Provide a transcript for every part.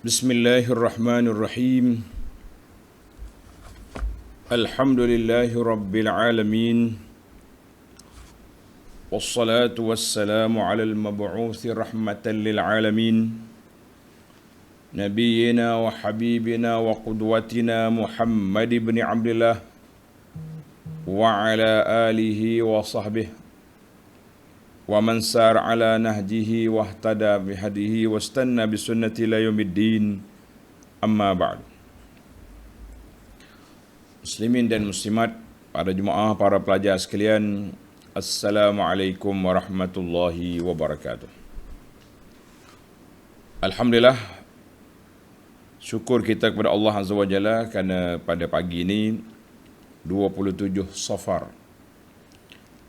Bismillahirrahmanirrahim. Alhamdulillahi rabbil alamin. Wassalatu wassalamu ala al-mab'uthi rahmatan lil alamin. Nabiyyina wa habibina wa qudwatina Muhammad ibn Abdullah wa ala alihi wa sahbihi wa man sar ala nahjihi wa ihtada bihadihi wastanna bisunnati ila yaumiddin. Amma ba'd. Muslimin dan muslimat, para jemaah, para pelajar sekalian, Assalamualaikum warahmatullahi wabarakatuh. Alhamdulillah, syukur kita kepada Allah Azza wa Jalla kerana pada pagi ini 27 Safar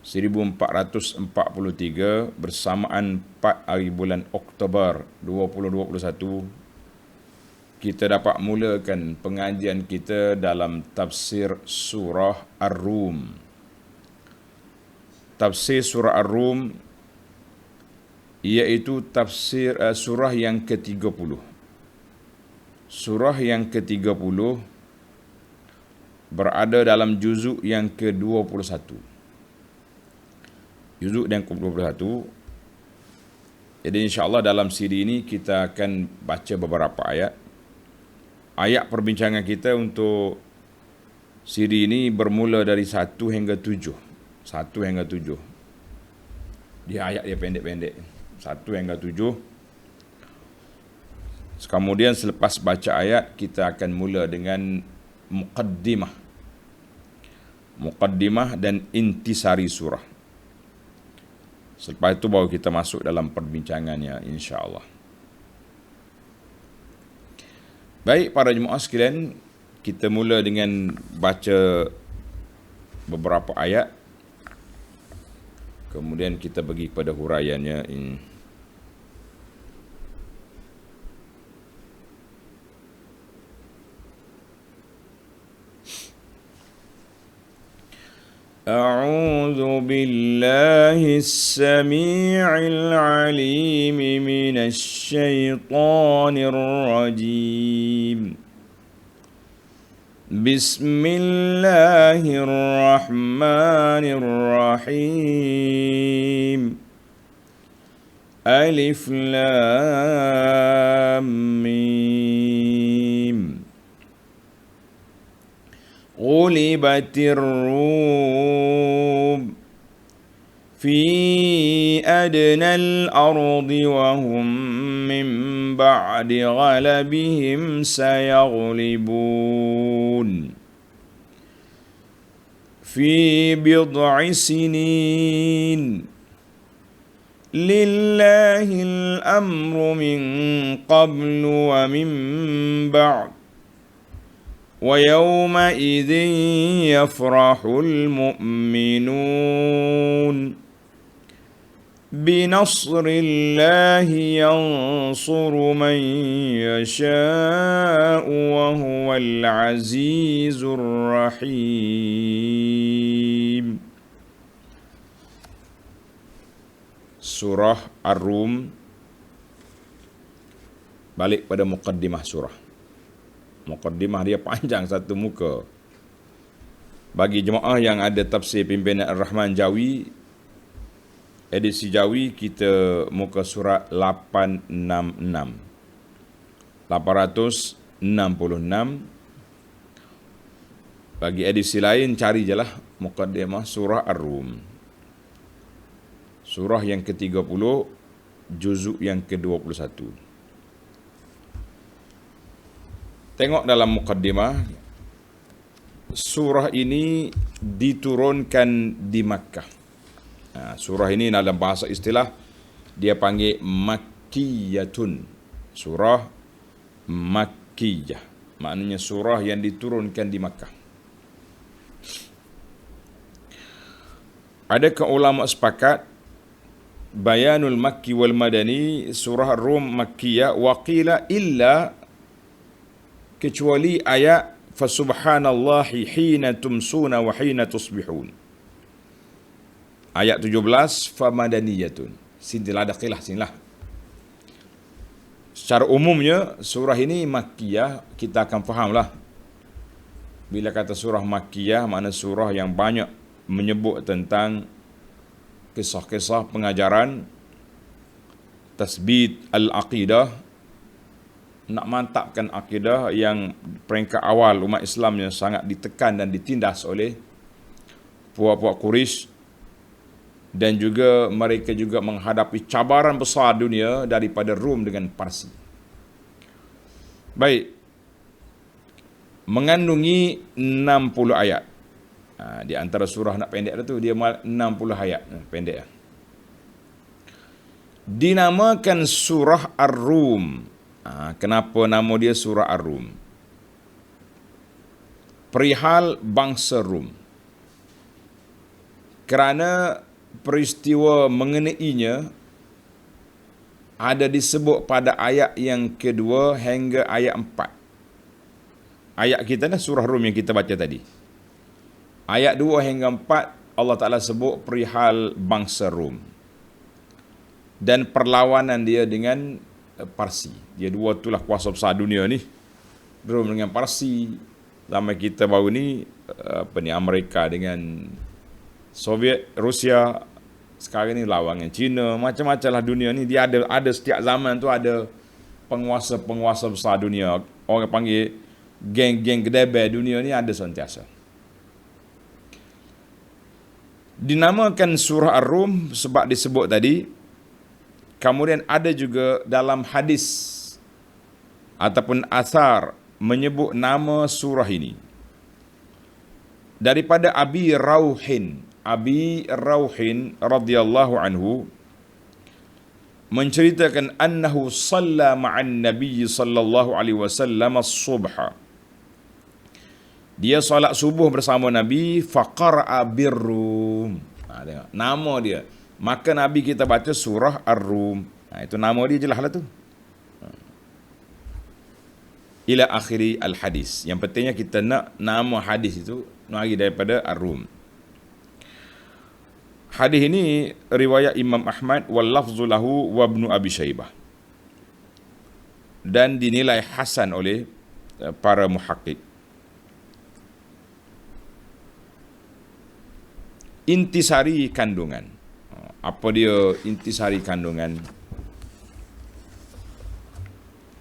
1443 bersamaan 4 hari bulan Oktober 2021, kita dapat mulakan pengajian kita dalam tafsir surah Ar-Rum. Tafsir surah Ar-Rum iaitu tafsir surah yang ke-30. Surah yang ke-30 berada dalam juzuk yang ke-21. Juzuk yang ke-21. Jadi insya-Allah dalam CD ini kita akan baca beberapa ayat. Ayat perbincangan kita untuk CD ini bermula dari 1 hingga 7. 1 hingga 7. Dia ayat dia pendek-pendek. 1 hingga 7. Kemudian selepas baca ayat, kita akan mula dengan muqaddimah. Muqaddimah dan intisari surah. Selepas itu baru kita masuk dalam perbincangannya, insya-Allah. Baik para jemaah sekalian, kita mula dengan baca beberapa ayat. Kemudian kita pergi kepada huraiannya. أعوذ بالله السميع العليم من الشيطان الرجيم. بسم الله الرحمن الرحيم. ألف لام ميم. غلبت الروم في أدنى الأرض وهم من بعد غلبهم سيغلبون في بضع سنين. لله الأمر من قبل ومن بعد ويومئذ يفرح المؤمنون بنصر الله ينصر من يشاء وهو العزيز الرحيم. Surah Ar-Rum, balik pada muqaddimah surah. Muqaddimah dia panjang satu muka. Bagi jemaah yang ada tafsir pimpinan Ar-Rahman Jawi, edisi Jawi, kita muka surat 866. 866. Bagi edisi lain, cari je lah muqaddimah surah Ar-Rum. Surah yang ke-30, juzuk yang ke-21. Tengok dalam muqaddimah, surah ini diturunkan di Makkah. Surah ini dalam bahasa istilah dia panggil Makkiyatun. Surah Makkiyah. Maknanya surah yang diturunkan di Makkah. Adakah ulama sepakat bayanul Makki wal Madani, surah Ar-Rum Makkiyah, wa qila illa, kecuali ayat fasubhanallahi hina tumsuna wa hina tusbihun. Ayat 17 famadaniyatun. Sinilah ada qilah, sinilah. Secara umumnya surah ini Makkiyah, kita akan fahamlah. Bila kata surah Makkiyah, makna surah yang banyak menyebut tentang kisah-kisah pengajaran tasbit al-aqidah, nak mantapkan akidah yang peringkat awal umat Islam yang sangat ditekan dan ditindas oleh puak-puak Quraisy, dan juga mereka juga menghadapi cabaran besar dunia daripada Rom dengan Parsi. Baik, mengandungi 60 ayat. Di antara surah nak pendek tu dia 60 ayat pendek. Dinamakan surah Ar-Rum. Kenapa nama dia surah Ar-Rum? Perihal bangsa Rum. Kerana peristiwa mengenainya ada disebut pada ayat yang kedua hingga ayat 4. Ayat kita ni surah Rum yang kita baca tadi. Ayat 2 hingga 4 Allah Ta'ala sebut perihal bangsa Rum dan perlawanan dia dengan Parsi. Dia dua itulah kuasa besar dunia ni, Rom dengan Parsi. Zaman kita baru ni Amerika dengan Soviet, Rusia. Sekarang ni lawan dengan China. Macam-macam lah dunia ni. Dia ada setiap zaman tu ada penguasa-penguasa besar dunia. Orang panggil geng-geng gedebel dunia ni ada sentiasa. Dinamakan surah Ar-Rum sebab disebut tadi. Kemudian ada juga dalam hadis ataupun athar menyebut nama surah ini. Daripada Abi Rauhin radhiyallahu anhu menceritakan annahu shalla ma'an nabiy sallallahu alaihi wasallam as-subha. Dia solat subuh bersama Nabi, faqara'a bir-Rum. Tengok nama dia. Maka Nabi kita baca surah Ar-Rum. Itu nama dia jelas lah tu. Ila akhiri al-hadis. Yang pentingnya kita nak nama hadis itu mari daripada Ar-Rum. Hadis ini riwayat Imam Ahmad wal lafzu lahu wa Ibnu Abi Syaibah. Dan dinilai hasan oleh para muhaqqiq. Intisari kandungan. Apa dia intisari kandungan?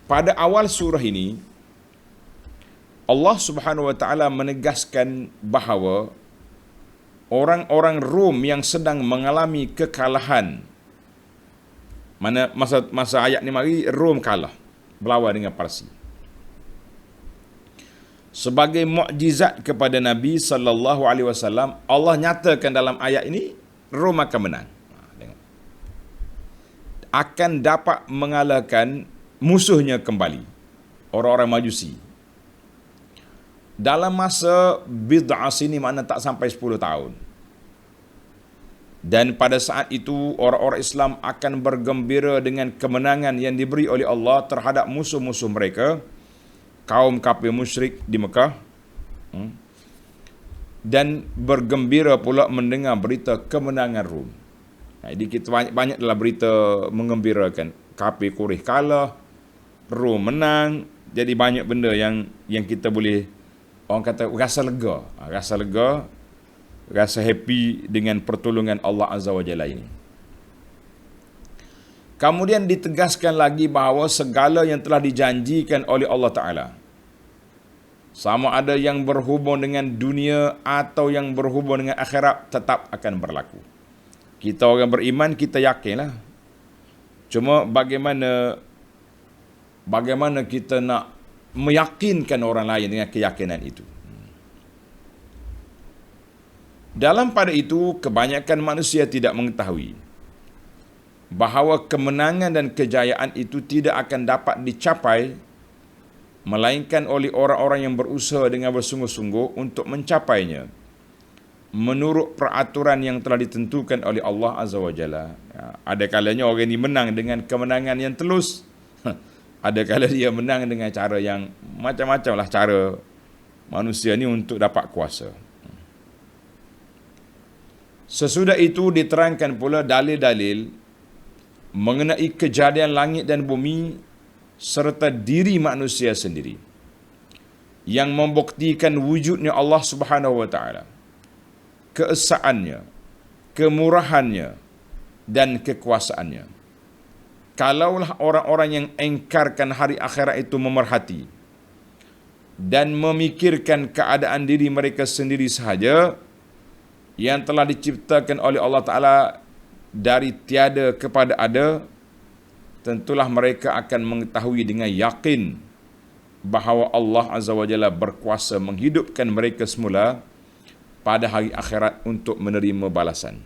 Pada awal surah ini Allah Subhanahu wa taala menegaskan bahawa orang-orang Rom yang sedang mengalami kekalahan. Mana masa ayat ni mari Rom kalah berlawan dengan Parsi. Sebagai mukjizat kepada Nabi sallallahu alaihi wasallam, Allah nyatakan dalam ayat ini Rom akan menang. Akan dapat mengalahkan musuhnya kembali, orang-orang Majusi. Dalam masa bid'ah sini, makna tak sampai 10 tahun. Dan pada saat itu orang-orang Islam akan bergembira dengan kemenangan yang diberi oleh Allah terhadap musuh-musuh mereka, kaum kafir musyrik di Mekah. Dan bergembira pula mendengar berita kemenangan Rom. Jadi kita banyak dalam berita mengembirakan. Kafir Quraisy kalah, Rom menang. Jadi banyak benda yang kita boleh, orang kata, rasa lega. Rasa happy dengan pertolongan Allah Azza wa Jalla ini. Kemudian ditegaskan lagi bahawa segala yang telah dijanjikan oleh Allah Ta'ala, sama ada yang berhubung dengan dunia atau yang berhubung dengan akhirat, tetap akan berlaku. Kita orang beriman, kita yakinlah. Cuma bagaimana kita nak meyakinkan orang lain dengan keyakinan itu. Dalam pada itu, kebanyakan manusia tidak mengetahui bahawa kemenangan dan kejayaan itu tidak akan dapat dicapai melainkan oleh orang-orang yang berusaha dengan bersungguh-sungguh untuk mencapainya menurut peraturan yang telah ditentukan oleh Allah Azza wa Jalla. Ada kalanya orang ini menang dengan kemenangan yang telus. Ada kala dia menang dengan cara yang macam-macam lah cara manusia ni untuk dapat kuasa. Sesudah itu diterangkan pula dalil-dalil mengenai kejadian langit dan bumi serta diri manusia sendiri, yang membuktikan wujudnya Allah Subhanahu wa taala, keesaannya, kemurahannya dan kekuasaannya. Kalaulah orang-orang yang engkarkan hari akhirat itu memerhati dan memikirkan keadaan diri mereka sendiri sahaja yang telah diciptakan oleh Allah Ta'ala dari tiada kepada ada, tentulah mereka akan mengetahui dengan yakin bahawa Allah Azza wa Jalla berkuasa menghidupkan mereka semula pada hari akhirat untuk menerima balasan.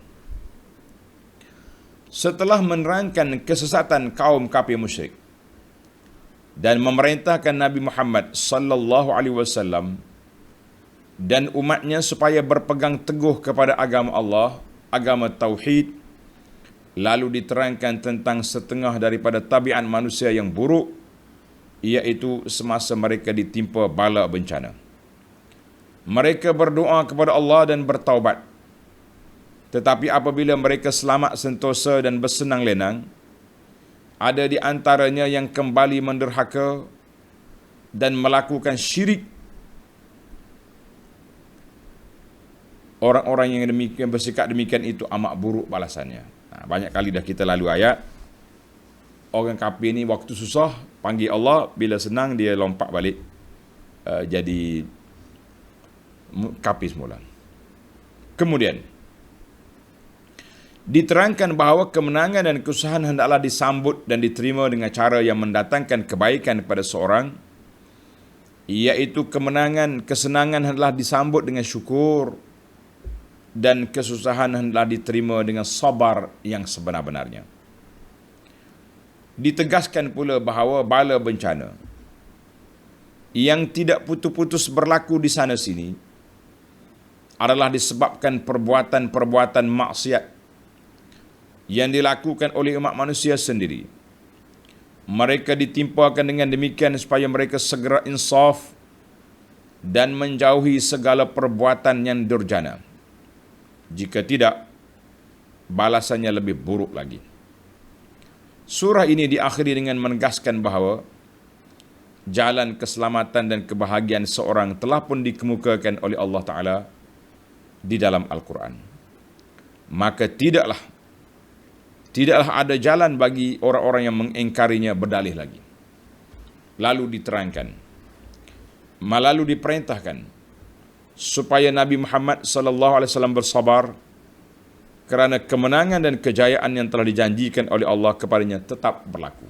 Setelah menerangkan kesesatan kaum kafir musyrik dan memerintahkan Nabi Muhammad sallallahu alaihi wasallam dan umatnya supaya berpegang teguh kepada agama Allah, agama tauhid, lalu diterangkan tentang setengah daripada tabiat manusia yang buruk, iaitu semasa mereka ditimpa bala bencana. Mereka berdoa kepada Allah dan bertaubat. Tetapi apabila mereka selamat sentosa dan bersenang lenang, ada di antaranya yang kembali menderhaka dan melakukan syirik. Orang-orang yang demikian bersikap demikian itu amat buruk balasannya. Banyak kali dah kita lalu ayat. Orang kafir ni waktu susah panggil Allah, bila senang dia lompat balik jadi kafir semula. Kemudian diterangkan bahawa kemenangan dan kesusahan hendaklah disambut dan diterima dengan cara yang mendatangkan kebaikan kepada seorang, iaitu kemenangan, kesenangan hendaklah disambut dengan syukur dan kesusahan hendaklah diterima dengan sabar yang sebenar-benarnya. Ditegaskan pula bahawa bala bencana yang tidak putus-putus berlaku di sana sini adalah disebabkan perbuatan-perbuatan maksiat yang dilakukan oleh umat manusia sendiri. Mereka ditimpakan dengan demikian supaya mereka segera insaf dan menjauhi segala perbuatan yang durjana. Jika tidak, balasannya lebih buruk lagi. Surah ini diakhiri dengan menegaskan bahawa jalan keselamatan dan kebahagiaan seorang telah pun dikemukakan oleh Allah Ta'ala di dalam Al-Quran. Maka tidaklah ada jalan bagi orang-orang yang mengingkarinya berdalih lagi. Lalu diterangkan, lalu diperintahkan supaya Nabi Muhammad sallallahu alaihi wasallam bersabar kerana kemenangan dan kejayaan yang telah dijanjikan oleh Allah kepadanya tetap berlaku.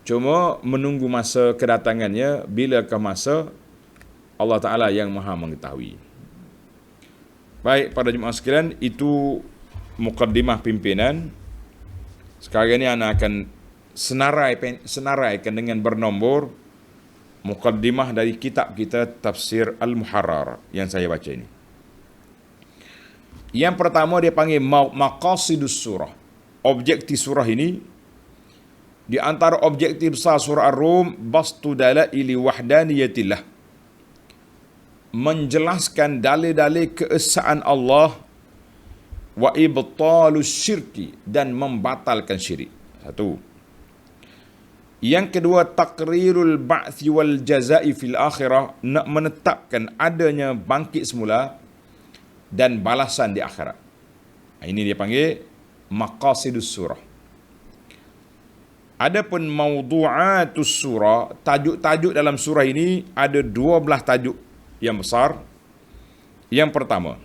Cuma menunggu masa kedatangannya, bilakah masa, Allah Ta'ala yang maha mengetahui. Baik, pada jemaah sekalian, itu mukaddimah pimpinan. Sekarang ini anak akan senaraikan dengan bernombor mukaddimah dari kitab kita Tafsir Al-Muharrar yang saya baca ini. Yang pertama dia panggil maqasidus surah. Objektif surah ini, di antara objektif besar surah Ar-Rum, bastu dalaili wahdaniyatillah, menjelaskan dalil-dalil keesaan Allah, wa ibtalus syirki, dan membatalkan syirik. Satu. Yang kedua, taqrirul ba'thi wal jazai fil akhirah, nak menetapkan adanya bangkit semula dan balasan di akhirat. Ini dia panggil maqasidus surah. Adapun mawdu'atus surah, tajuk-tajuk dalam surah ini ada 12 tajuk yang besar. Yang pertama,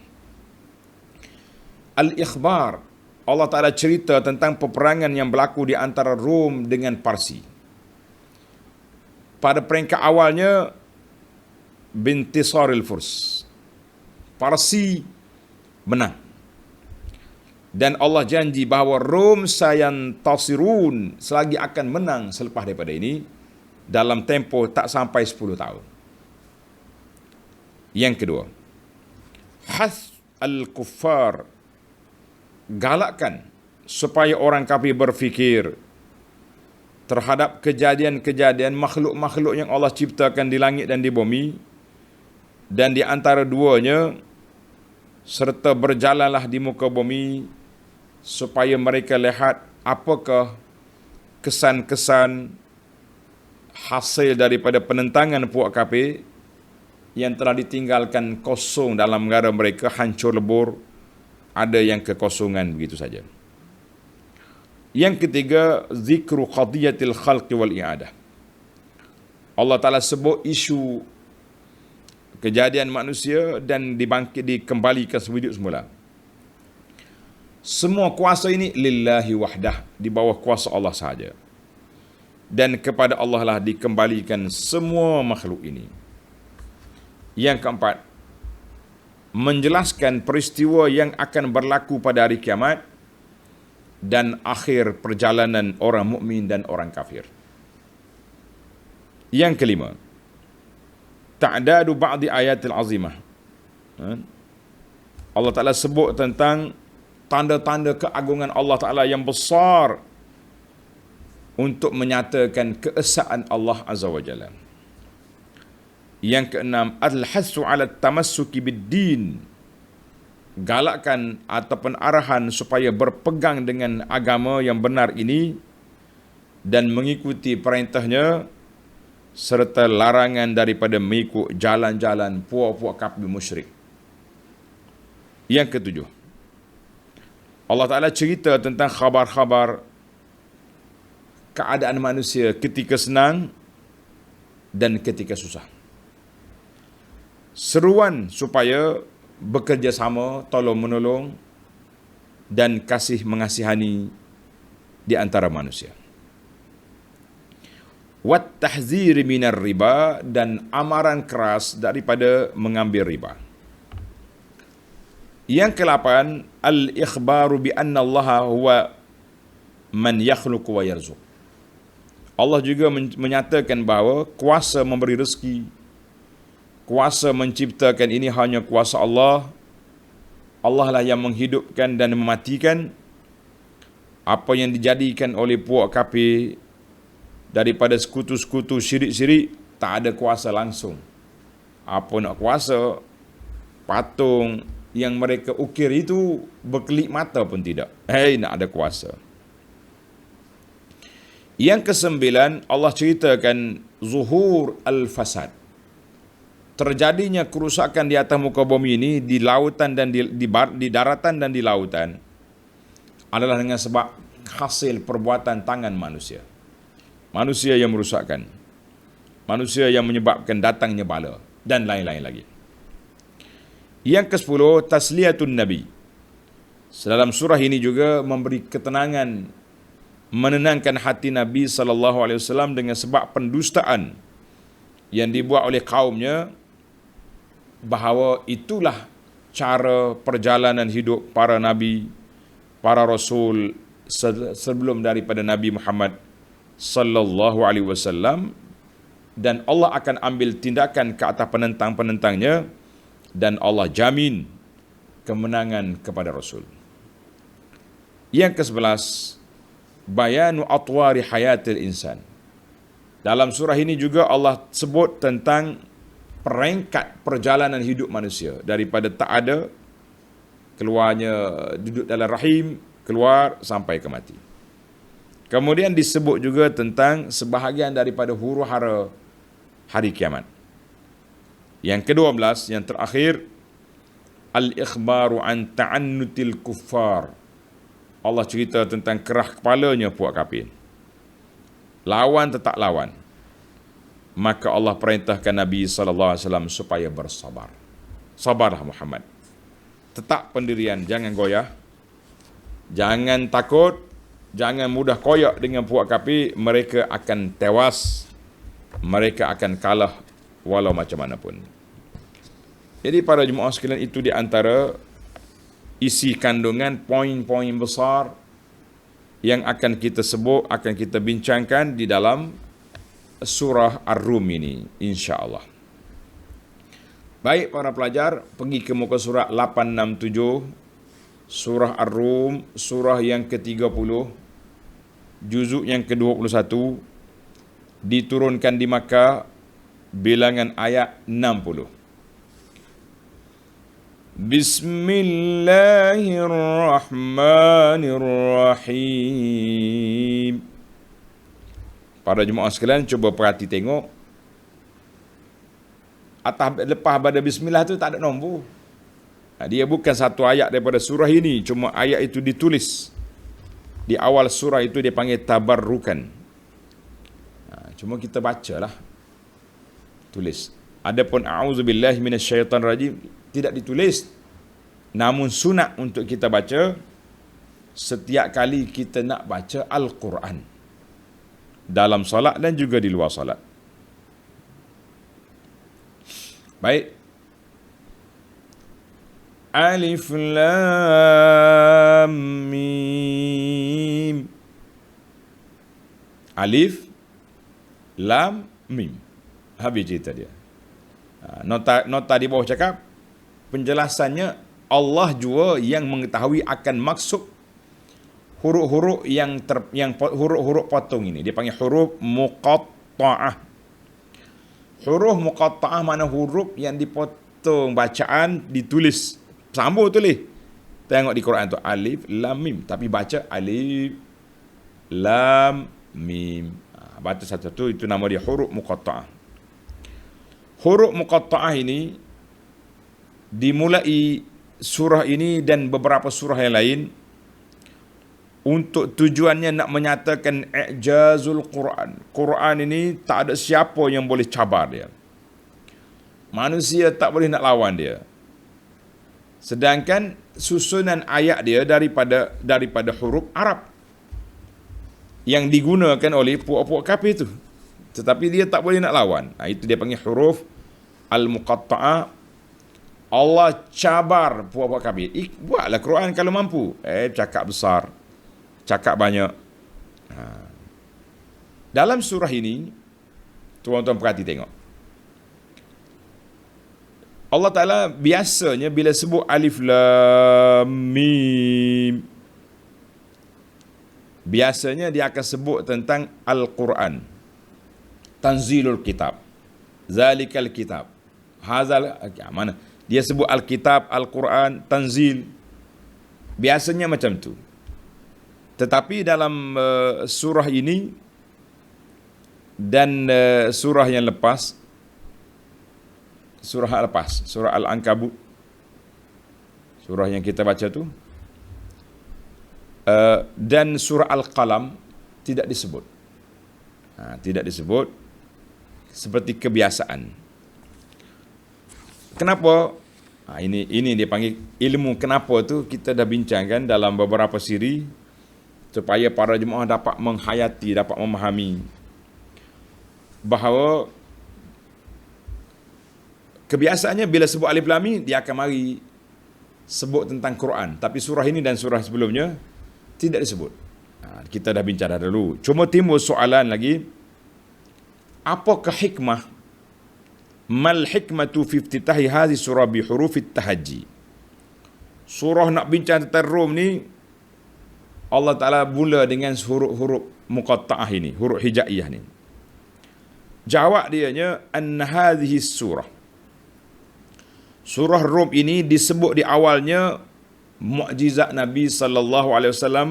Al-Ikhbar. Allah Ta'ala cerita tentang peperangan yang berlaku di antara Rom dengan Parsi. Pada peringkat awalnya, bintisaril Furs, Parsi menang. Dan Allah janji bahawa Rom sayantasirun, selagi akan menang selepas daripada ini, dalam tempoh tak sampai 10 tahun. Yang kedua, Hath al-Kuffar, galakkan supaya orang kafir berfikir terhadap kejadian-kejadian makhluk-makhluk yang Allah ciptakan di langit dan di bumi, dan di antara duanya, serta berjalanlah di muka bumi supaya mereka lihat apakah kesan-kesan hasil daripada penentangan puak kafir yang telah ditinggalkan kosong dalam negara mereka, hancur lebur, ada yang kekosongan begitu saja. Yang ketiga, zikru qadiyatil khalqi wal i'adah. Allah Ta'ala sebut isu kejadian manusia dan dikembalikan sewujud semula. Semua kuasa ini lillahi wahdah, di bawah kuasa Allah sahaja. Dan kepada Allah lah dikembalikan semua makhluk ini. Yang keempat, menjelaskan peristiwa yang akan berlaku pada hari kiamat dan akhir perjalanan orang mukmin dan orang kafir. Yang kelima, ta'dadu ba'di ayatil azimah. Allah Ta'ala sebut tentang tanda-tanda keagungan Allah Ta'ala yang besar untuk menyatakan keesaan Allah Azza wa Jalla. Yang keenam, al-hassu ala tamassuki bid-din. Galakkan ataupun arahan supaya berpegang dengan agama yang benar ini dan mengikuti perintahnya, serta larangan daripada mengikut jalan-jalan puak-puak kafir musyrik. Yang ketujuh, Allah Ta'ala cerita tentang khabar-khabar keadaan manusia ketika senang dan ketika susah. Seruan supaya bekerjasama, tolong-menolong dan kasih mengasihani di antara manusia. Wat tahzir minar riba, dan amaran keras daripada mengambil riba. Yang ke-8, al-ikhbaru bi anna Allah huwa man yakhluqu wa yarzuq. Allah juga menyatakan bahawa kuasa memberi rezeki, kuasa menciptakan ini hanya kuasa Allah. Allah lah yang menghidupkan dan mematikan. Apa yang dijadikan oleh puak kafir daripada sekutu-sekutu syirik-syirik, tak ada kuasa langsung. Apa nak kuasa? Patung yang mereka ukir itu berkelip mata pun tidak. Nak ada kuasa. Yang ke-9, Allah ceritakan zuhur al-fasad. Terjadinya kerusakan di atas muka bumi ini, di lautan dan di daratan dan di lautan, adalah dengan sebab hasil perbuatan tangan manusia. Manusia yang merusakkan, manusia yang menyebabkan datangnya bala, dan lain-lain lagi. Yang ke-10, tasliyatun Nabi. Dalam surah ini juga memberi ketenangan, menenangkan hati Nabi SAW dengan sebab pendustaan yang dibuat oleh kaumnya, bahawa itulah cara perjalanan hidup para nabi, para rasul sebelum daripada Nabi Muhammad sallallahu alaihi wasallam, dan Allah akan ambil tindakan ke atas penentang-penentangnya, dan Allah jamin kemenangan kepada rasul. Yang ke-11, bayanu atwari hayatil insan. Dalam surah ini juga Allah sebut tentang peringkat perjalanan hidup manusia, daripada tak ada, keluarnya duduk dalam rahim, keluar sampai ke mati. Kemudian disebut juga tentang sebahagian daripada huru-hara hari kiamat. Yang ke-12, yang terakhir, al-ikhbaru an ta'annutil kuffar. Allah cerita tentang kerah kepalanya puak kafir. Lawan tetap lawan. Maka Allah perintahkan Nabi SAW supaya bersabar. Sabarlah Muhammad. Tetap pendirian, jangan goyah. Jangan takut. Jangan mudah koyak dengan puak kafir. Mereka akan tewas. Mereka akan kalah walau macam mana pun. Jadi para jemaah sekalian, itu di antara isi kandungan poin-poin besar yang akan kita sebut, akan kita bincangkan di dalam surah Ar-Rum ini, insya-Allah. Baik para pelajar, pergi ke muka surat 867, surah Ar-Rum, surah yang ke-30, juzuk yang ke-21, diturunkan di Makkah, bilangan ayat 60. Bismillahirrahmanirrahim. Para jemaah sekalian, cuba perhati tengok. Lepas pada bismillah tu tak ada nombor. Dia bukan satu ayat daripada surah ini, cuma ayat itu ditulis. Di awal surah itu dia panggil tabarrukan. Cuma kita bacalah. Tulis. Adapun a'udzubillahi minasyaitonirrajim tidak ditulis. Namun sunat untuk kita baca setiap kali kita nak baca Al-Quran. Dalam solat dan juga di luar solat. Baik. Alif Lam Mim. Alif Lam Mim. Habis cerita dia. Nota di bawah cakap, penjelasannya Allah juga yang mengetahui akan maksud huruf-huruf yang huruf-huruf potong ini. Dia panggil huruf muqatta'ah. Huruf muqatta'ah mana huruf yang dipotong bacaan ditulis. Sambung tulis. Tengok di Quran tu alif lam mim, tapi baca alif lam mim. Baca satu-satu, itu nama dia huruf muqatta'ah. Huruf muqatta'ah ini dimulai surah ini dan beberapa surah yang lain untuk tujuannya nak menyatakan i'jazul Quran. Quran ini tak ada siapa yang boleh cabar dia. Manusia tak boleh nak lawan dia. Sedangkan susunan ayat dia daripada huruf Arab yang digunakan oleh puak-puak kafir itu. Tetapi dia tak boleh nak lawan. Itu dia panggil huruf al-muqatta'ah. Allah cabar puak-puak kafir. Buatlah Quran kalau mampu. Cakap besar. Cakap banyak. Dalam surah ini, tuan-tuan perhati tengok. Allah Ta'ala biasanya bila sebut alif lam mim, biasanya dia akan sebut tentang Al-Quran. Tanzilul kitab. Zalikal kitab. Hazal, mana? Dia sebut Al-Kitab, Al-Quran, Tanzil. Biasanya macam tu. Tetapi dalam surah ini dan surah yang lepas, surah Al-Ankabut, surah yang kita baca tu, dan surah Al-Qalam tidak disebut. Tidak disebut seperti kebiasaan. Kenapa? Ini dia panggil ilmu kenapa tu kita dah bincangkan dalam beberapa siri supaya para jemaah dapat menghayati, dapat memahami bahawa kebiasaannya bila sebut alif lam mim dia akan mari sebut tentang Quran, tapi surah ini dan surah sebelumnya tidak disebut. Kita dah bincang dah dulu. Cuma timbul soalan lagi, apakah hikmah? Mal hikmatu fi iftitahi hadhihi surah bi hurufit tahajji. Surah nak bincang tentang Rum ni, Allah Ta'ala mula dengan huruf-huruf muqatta'ah ini, huruf hijaiyah ni. Jawab dianya, anna hadhihi surah. Surah Rum ini disebut di awalnya mukjizat Nabi sallallahu alaihi wasallam.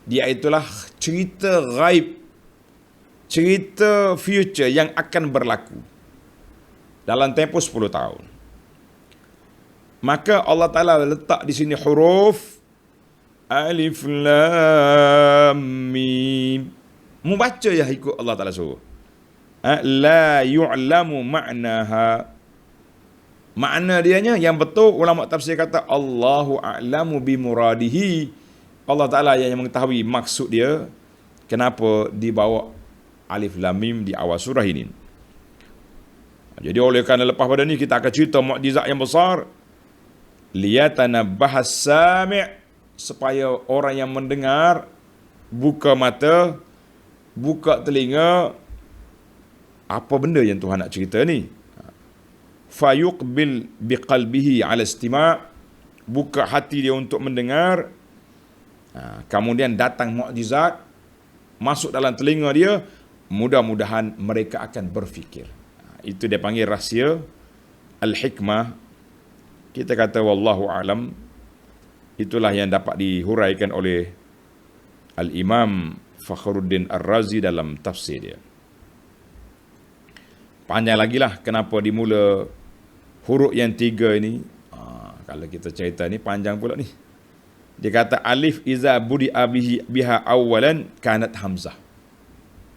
Dia itulah cerita ghaib, cerita future yang akan berlaku dalam tempoh 10 tahun. Maka Allah Ta'ala letak di sini huruf alif lam mim. Membaca ya ikut Allah Ta'ala suruh. La yu'lamu ma'naha. Makna dianya yang betul ulama tafsir kata Allahu a'lamu bimuradihi. Allah Ta'ala yang mengetahui maksud dia. Kenapa dibawa alif lam mim di awal surah ini. Jadi oleh kerana lepas pada ni kita akan cerita mukjizat yang besar. Liyatanabbahas sami', supaya orang yang mendengar buka mata, buka telinga, apa benda yang Tuhan nak cerita ni. Fayuqbil biqalbihi ala istima', buka hati dia untuk mendengar. Kemudian datang mukjizat masuk dalam telinga dia, mudah-mudahan mereka akan berfikir. Itu dia panggil rahsia al-hikmah. Kita kata wallahu alam. Itulah yang dapat dihuraikan oleh Al-Imam Fakhruddin Ar-Razi dalam tafsir dia. Panjang lagi lah kenapa dimula huruf yang 3 ini. Kalau kita cerita ni panjang pula ni. Dia kata alif iza budi'a biha awalan kanat hamzah.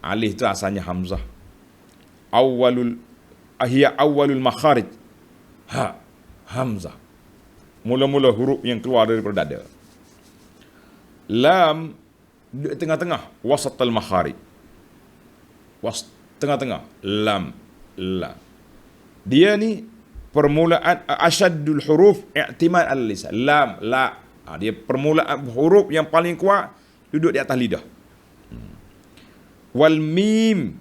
Alif tu asalnya hamzah. Hiya awalul makharij. Hamzah. Mula-mula huruf yang keluar daripada dada. Lam di tengah-tengah, wasatul makharij. Tengah-tengah, lam. Dia ni permulaan asyaddul huruf i'timad al-lisan. Lam, la. Dia permulaan huruf yang paling kuat duduk di atas lidah. Wal mim.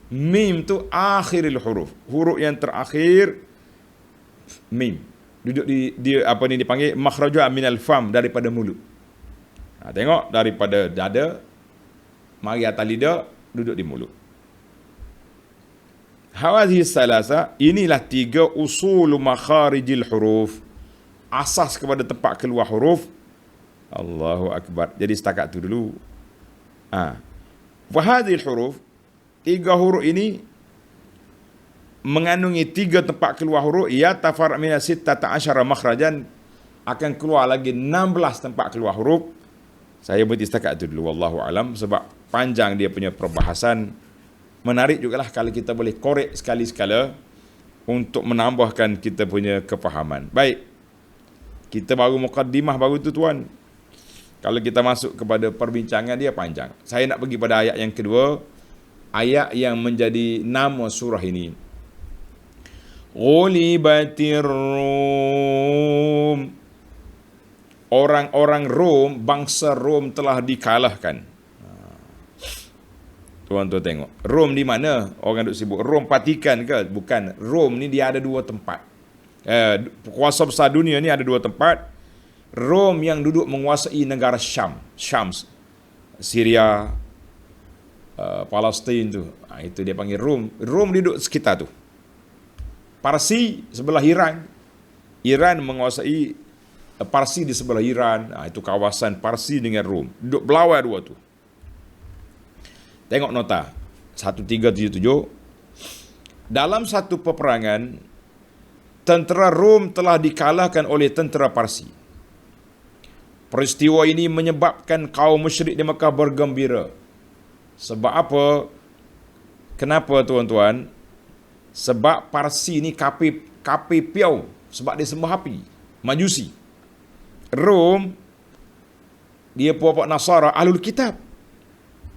Mim tu akhiril huruf. Huruf yang terakhir mim. Duduk di apa ni dipanggil makhraju minal fam, daripada mulut. Tengok daripada dada mari atas lidah duduk di mulut. Hawadhi salasa, inilah 3 usul makharijil huruf. Asas kepada tempat keluar huruf. Allahu akbar. Jadi setakat tu dulu. Wahadhil huruf, 3 huruf ini mengandungi 3 tempat keluar huruf. Ya tafar' min 16 makhrajan, akan keluar lagi 16 tempat keluar huruf. Saya berhenti setakat itu dulu, wallahu alam, sebab panjang dia punya perbahasan. Menarik jugalah kalau kita boleh korek sekali-sekala untuk menambahkan kita punya kefahaman. Baik, kita baru mukaddimah baru tu tuan. Kalau kita masuk kepada perbincangan dia panjang. Saya nak pergi pada ayat yang kedua, ayat yang menjadi nama surah ini. Ghulibatir Rum. Orang-orang Rom, bangsa Rom telah dikalahkan. Tuan-tuan tengok. Rom di mana? Orang duk sibuk. Rom Vatikan ke? Bukan. Rom ni dia ada 2 tempat. Kuasa besar dunia ni ada 2 tempat. Rom yang duduk menguasai negara Syam. Syria, Palestin tu. Itu dia panggil Rom. Rom duduk sekitar tu. Parsi sebelah Iran. Iran menguasai Parsi di sebelah Iran. Itu kawasan Parsi dengan Rom. Duduk berlawan 2 tu. Tengok nota 1377. Dalam satu peperangan, tentera Rom telah dikalahkan oleh tentera Parsi. Peristiwa ini menyebabkan kaum musyrik di Mekah bergembira. Sebab apa? Kenapa tuan-tuan? Sebab Parsi ni kapi piau. Sebab dia sembah api. Majusi. Rom, dia puak-puak Nasara, Ahlul Kitab.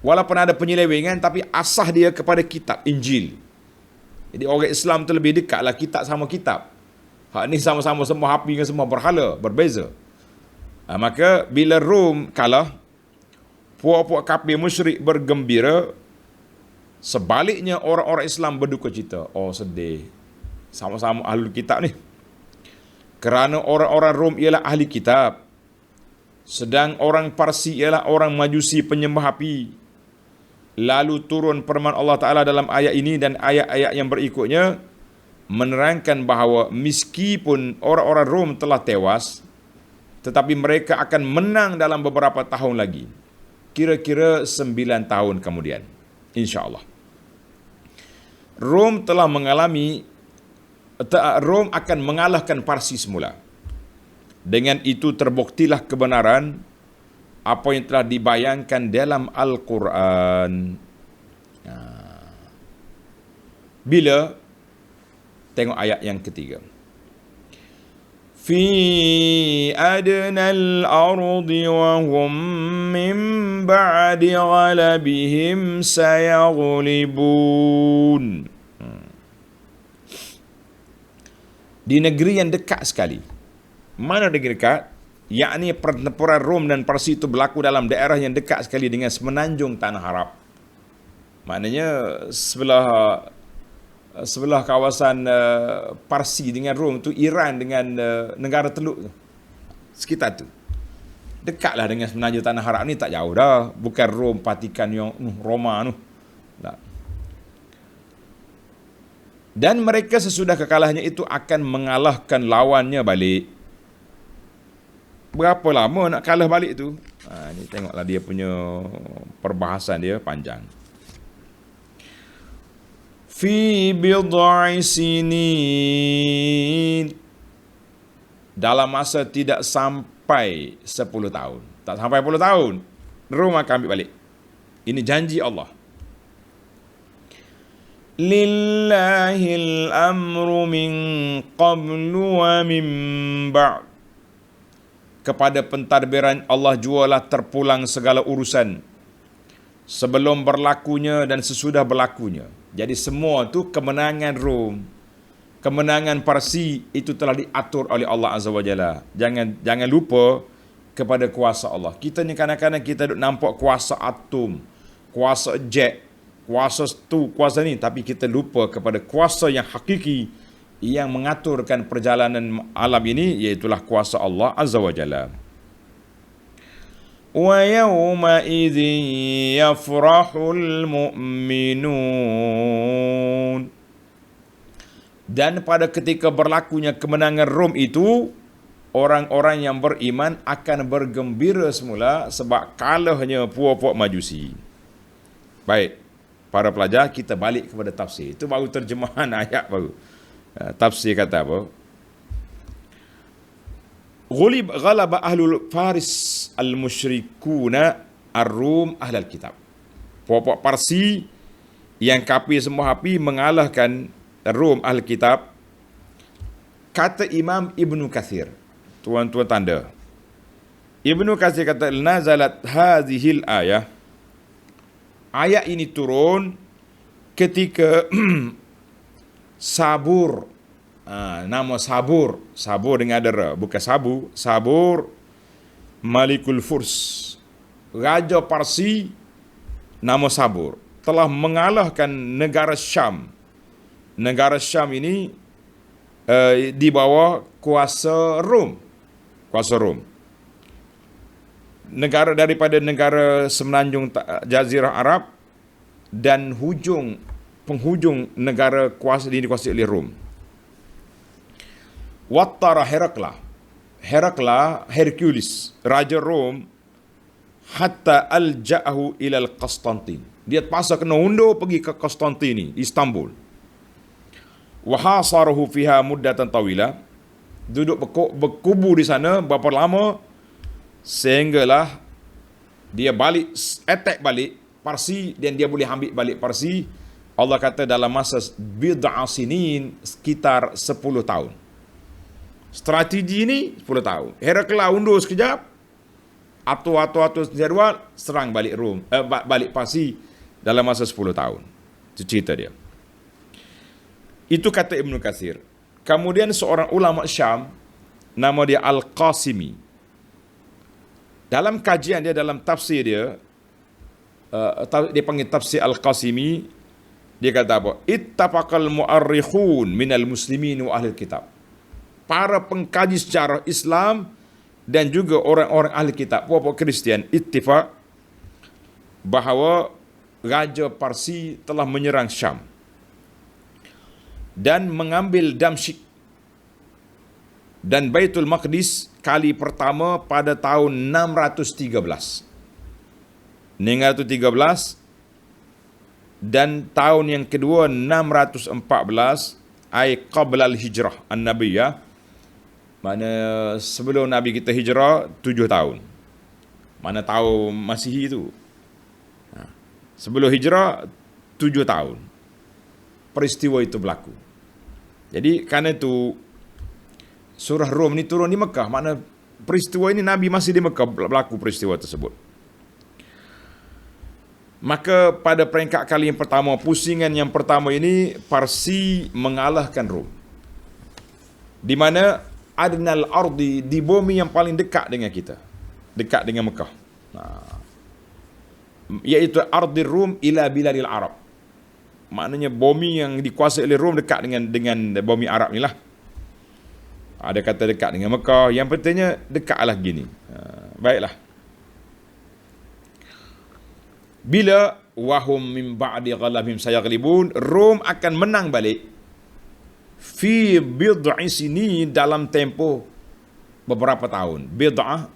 Walaupun ada penyelewengan, tapi asah dia kepada kitab, Injil. Jadi orang Islam tu lebih dekat lah kitab sama kitab. Hak ni sama-sama sembah api dengan sembah berhala, berbeza. Maka bila Rom kalah, puak-puak kafir musyrik bergembira. Sebaliknya orang-orang Islam berduka cita. Oh sedih. Sama-sama Ahlul Kitab ni. Kerana orang-orang Rom ialah ahli kitab. Sedang orang Parsi ialah orang Majusi penyembah api. Lalu turun firman Allah Ta'ala dalam ayat ini dan ayat-ayat yang berikutnya menerangkan bahawa meskipun orang-orang Rom telah tewas, tetapi mereka akan menang dalam beberapa tahun lagi. Kira-kira 9 tahun kemudian. InsyaAllah. Rom akan mengalahkan Parsi semula. Dengan itu terbuktilah kebenaran apa yang telah dibayangkan dalam Al-Quran. Bila tengok ayat yang ketiga. Fi adnal ardi wa hum min ba'di ghalabihim sayaghlibun. Di negeri yang dekat sekali. Mana negeri dekat? Yakni pertempuran Rom dan Parsi itu berlaku dalam daerah yang dekat sekali dengan semenanjung Tanah Arab. Maknanya sebelah kawasan Parsi dengan Rom tu Iran dengan negara Teluk tu. Sekitar tu. Dekatlah dengan semenanjung Tanah Arab ni, tak jauh dah. Bukan Rom, Vatikan yang Roma tu. Tak. Dan mereka sesudah kekalahannya itu akan mengalahkan lawannya balik. Berapa lama nak kalah balik tu? Ini tengoklah dia punya perbahasan dia panjang. Fi bid'i sinin, dalam masa tidak sampai 10 tahun. Tak sampai 10 tahun, Rom akan ambil balik. Ini janji Allah. Lillahil amru min qablu wa min ba'd. Kepada pentadbiran Allah jualah terpulang segala urusan, sebelum berlakunya dan sesudah berlakunya. Jadi semua tu kemenangan Rom, kemenangan Parsi itu telah diatur oleh Allah Azza wa Jalla. Jangan lupa kepada kuasa Allah. Kita ni kadang-kadang kita duk nampak kuasa atom, kuasa jet, kuasa tu, kuasa ni, tapi kita lupa kepada kuasa yang hakiki yang mengaturkan perjalanan alam ini, iaitulah kuasa Allah Azza wa Jalla. Wa yawma idzin yafrahul mu'minun. Dan pada ketika berlakunya kemenangan Rom itu, orang-orang yang beriman akan bergembira semula sebab kalahnya puak-puak Majusi. Baik, para pelajar, kita balik kepada tafsir. Itu baru terjemahan ayat baru. Tafsir kata apa? Ghalaba ahlul Faris al-musyrikuna ar-Rum ahlal kitab. Puak-puak Parsi yang kafir semua api mengalahkan Rom ahli kitab. Kata Imam Ibnu Katsir, tuan-tuan tanda, Ibnu Katsir kata, nazalat hadhil ayah, ayat ini turun ketika Sabur, nama Sabur dengan dera, bukan Sabu, Sabur Malikul Furs, Raja Parsi, nama Sabur, telah mengalahkan negara Syam. Negara Syam ini di bawah kuasa Rom. Kuasa Rom. Negara daripada negara semenanjung Jazirah Arab dan penghujung negara kuasa dikuasai oleh Rom. Wattara Herakla, Hercules, Raja Rom, hatta alja'ahu ilal Konstantin. Dia terpaksa kena undur pergi ke Konstantin, Istanbul. Wahasarahu fiha muddatan tawila. Duduk berkubu di sana berapa lama, sehinggalah dia attack balik Parsi, dan dia boleh ambil balik Parsi. Allah kata dalam masa bid'a sinin, sekitar 10 tahun. Strategi ini 10 tahun. Herakla undur sekejap, atur jadual, serang balik balik Parsi dalam masa 10 tahun. Itu cerita dia. Itu kata Ibnu Katsir. Kemudian seorang ulama Syam, nama dia Al-Qasimi, dalam kajian dia, dalam tafsir dia, dia panggil tafsir Al-Qasimi, dia kata apa? Ittafaqal mu'arrikhun minal muslimin wa ahli kitab. Para pengkaji sejarah Islam dan juga orang-orang ahli kitab, puak-puak Kristian, ittifaq bahawa Raja Parsi telah menyerang Syam dan mengambil Damsyik dan Baitul Maqdis kali pertama pada tahun 613. 613, dan tahun yang kedua 614, ai qabla al-hijrah an-nabiyyah, mana sebelum Nabi kita hijrah 7 tahun. Mana tahun Masihi itu? Sebelum hijrah 7 tahun peristiwa itu berlaku. Jadi kerana itu surah Rum ni turun di Mekah, makna peristiwa ini Nabi masih di Mekah berlaku peristiwa tersebut. Maka pada peringkat kali yang pertama, pusingan yang pertama ini, Parsi mengalahkan Rum. Di mana adnal ardi, di bumi yang paling dekat dengan kita, dekat dengan Mekah. Iaitu ardi Rum ila biladil Arab. Maknanya bumi yang dikuasai oleh Rom dekat dengan bumi Arab ni lah. Ada kata dekat dengan Mekah, yang pentingnya dekatlah gini. Baiklah. Bila wahum min ba'di ghalabihim sayaghlibun, Rom akan menang balik fi bid'i sini, dalam tempoh beberapa tahun. Bid'ah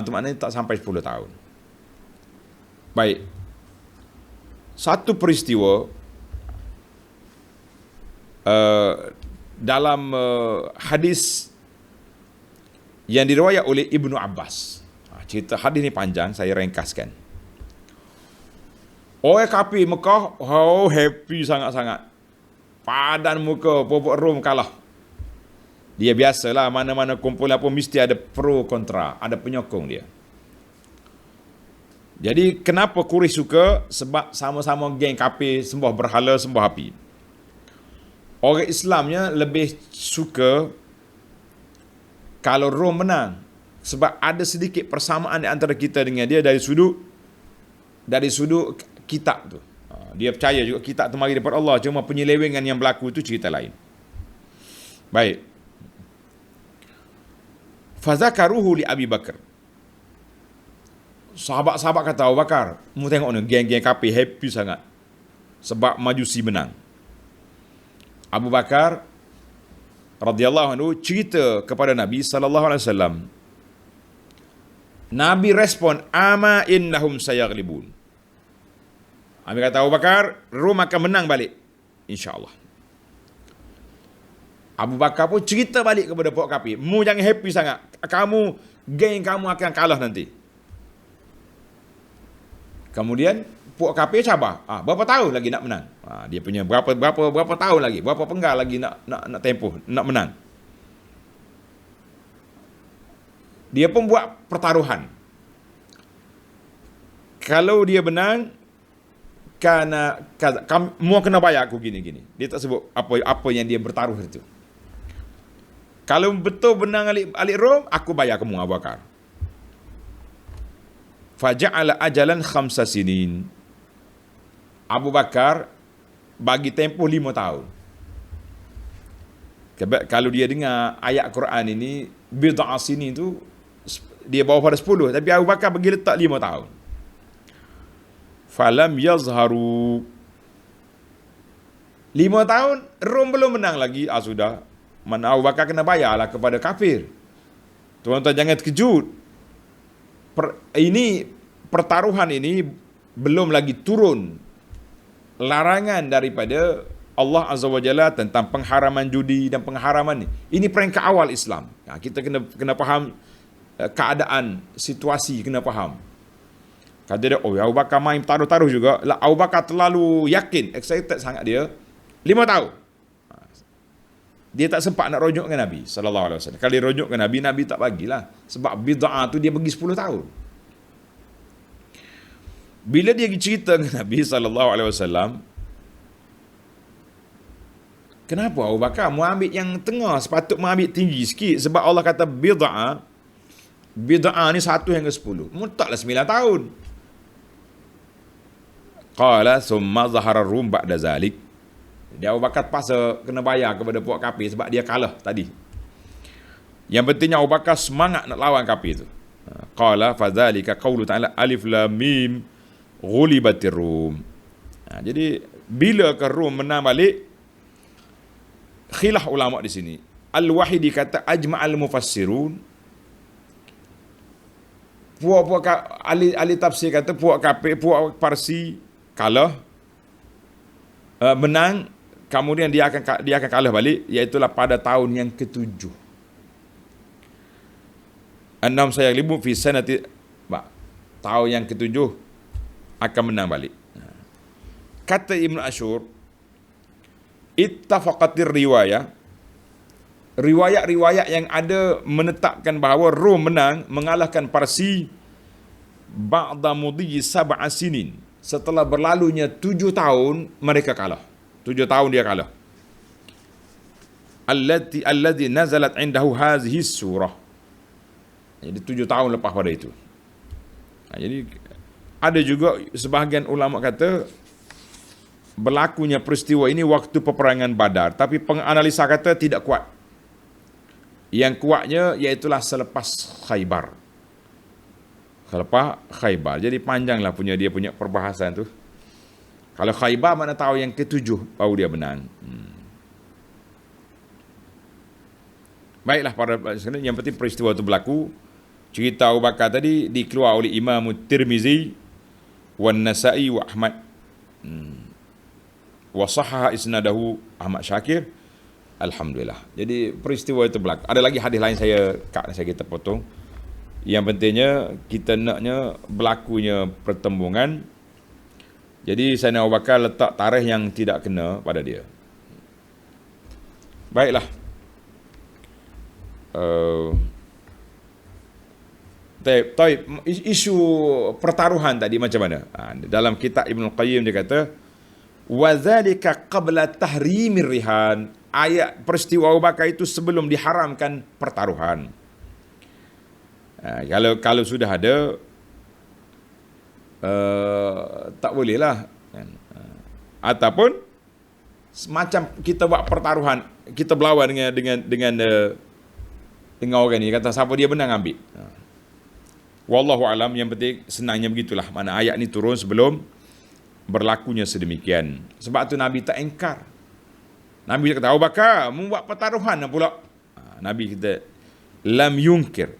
itu maknanya tak sampai 10 tahun. Baik. Satu peristiwa dalam hadis yang diriwayat oleh Ibnu Abbas. Cerita hadis ni panjang, saya ringkaskan. Orang kafir Mekah, happy sangat-sangat. Padan muka, popok Rom kalah. Dia biasalah, mana-mana kumpulan pun mesti ada pro kontra, ada penyokong dia. Jadi kenapa Quraisy suka? Sebab sama-sama geng kafir sembah berhala, sembah api. Orang Islamnya lebih suka kalau Rom menang, sebab ada sedikit persamaan di antara kita dengan dia dari sudut kitab tu. Dia percaya juga kitab tu mari daripada Allah, cuma penyelewengan yang berlaku tu cerita lain. Baik. Fazakaruhu li Abi Bakar. Sahabat-sahabat kata Abu Bakar, mu tengok ni geng-geng kafir happy sangat sebab Majusi menang. Abu Bakar radhiyallahu anhu cerita kepada Nabi sallallahu alaihi wasallam. Nabi respon, ama innahum sayaghlibun. Nabi kata Abu Bakar, Rom akan menang balik insya-Allah. Abu Bakar pun cerita balik kepada puak kafir, mu jangan happy sangat. Geng kamu akan kalah nanti. Kemudian puak kafir sabar. Berapa tahun lagi nak menang? Dia punya berapa tahun lagi, berapa penggal lagi nak tempoh, nak menang. Dia pun buat pertaruhan. Kalau dia menang, kamu kena bayar aku gini-gini. Dia tak sebut apa yang dia bertaruh itu. Kalau betul menang alik Rom, aku bayar kamu Abu Bakar. Faja'ala ajalan 5 sinin. Abu Bakar bagi tempoh 5 tahun. Kalau dia dengar ayat Quran ini, bid'ah sinin tu dia bawa pada 10, tapi Abu Bakar bagi letak 5 tahun. Falam yazharu. 5 tahun Rom belum menang lagi. Sudah. Mana Abu Bakar kena bayarlah kepada kafir. Tuan-tuan jangan terkejut. Pertaruhan ini belum lagi turun larangan daripada Allah Azza wa Jalla tentang pengharaman judi dan pengharaman ni. Ini peringkat awal Islam. Kita kena faham keadaan, situasi, kena faham. Kata dia, Abu Bakar main taruh-taruh juga. Abu Bakar terlalu yakin, excited sangat dia. 5 tahun. Dia tak sempat nak rujuk dengan Nabi sallallahu alaihi wasallam. Kalau dia rujuk dengan Nabi, Nabi tak bagilah. Sebab bid'ah tu dia bagi 10 tahun. Bila dia cerita dengan Nabi sallallahu alaihi wasallam, kenapa Abu Bakar mau ambil yang tengah, sepatut mau ambil tinggi sikit, sebab Allah kata bid'ah ni 1 hingga 10. Mutaklah 9 tahun. Qala summa zahara rum ba'da zalik. Dia Abu Bakar pasal kena bayar kepada puak kafir sebab dia kalah tadi. Yang pentingnya Abu Bakar semangat nak lawan kafir tu. Qala fadzalika qaulu ta'ala alif lam mim ghulibatir rum. Jadi bila ke Rom menang balik, khilaf ulama di sini. Al-Wahidi kata ajma'al mufassirun. Puak-puak ahli tafsir kata puak kafir, puak Parsi kalah, menang, kemudian dia akan kalah balik, iaitu pada tahun yang ke-7. Annahum sayaghlibu fi sanati, tahun yang ke-7 akan menang balik. Kata Ibn Ashur, ittafaqatir riwayat-riwayat yang ada menetapkan bahawa Rom menang, mengalahkan Parsi ba'da mudhi 7 sinin. Setelah berlalunya 7 tahun, mereka kalah. 7 tahun dia kalah. Alladhi nazalat indahu hazihi surah. Jadi 7 tahun lepas pada itu. Jadi ada juga sebahagian ulama kata berlakunya peristiwa ini waktu peperangan Badar, tapi penganalisa kata tidak kuat. Yang kuatnya iaitulah selepas Khaybar. Selepas Khaybar. Jadi panjanglah dia punya perbahasan tu. Kalau Khaybar mana tahu yang ke-7 baru dia menang. Baiklah para sekalian, yang penting peristiwa itu berlaku. Cerita Abu Bakar tadi dikeluar oleh Imam Tirmizi wa Nasa'i wa Ahmad. Wa sahhaha isnadahu Ahmad Syakir. Alhamdulillah. Jadi peristiwa itu berlaku. Ada lagi hadis lain saya kita potong. Yang pentingnya kita naknya berlakunya pertembungan. Jadi Sayyidina Abu Bakar letak tarikh yang tidak kena pada dia. Baiklah. Isu pertaruhan tadi macam mana? Dalam kitab Ibn Qayyim dia kata, wa dzalika qabla tahrimir rihan. Ayat peristiwa Abu Bakar itu sebelum diharamkan pertaruhan. Kalau sudah ada, tak bolehlah. Ataupun semacam kita buat pertaruhan, kita berlawan dengan orang ni, kata siapa dia menang ambil. Wallahu alam, yang penting senangnya begitulah. Mana ayat ni turun sebelum berlakunya sedemikian. Sebab tu Nabi tak engkar. Nabi kata, Abu Bakar membuat pertaruhan pula. Nabi kita lam yungkir.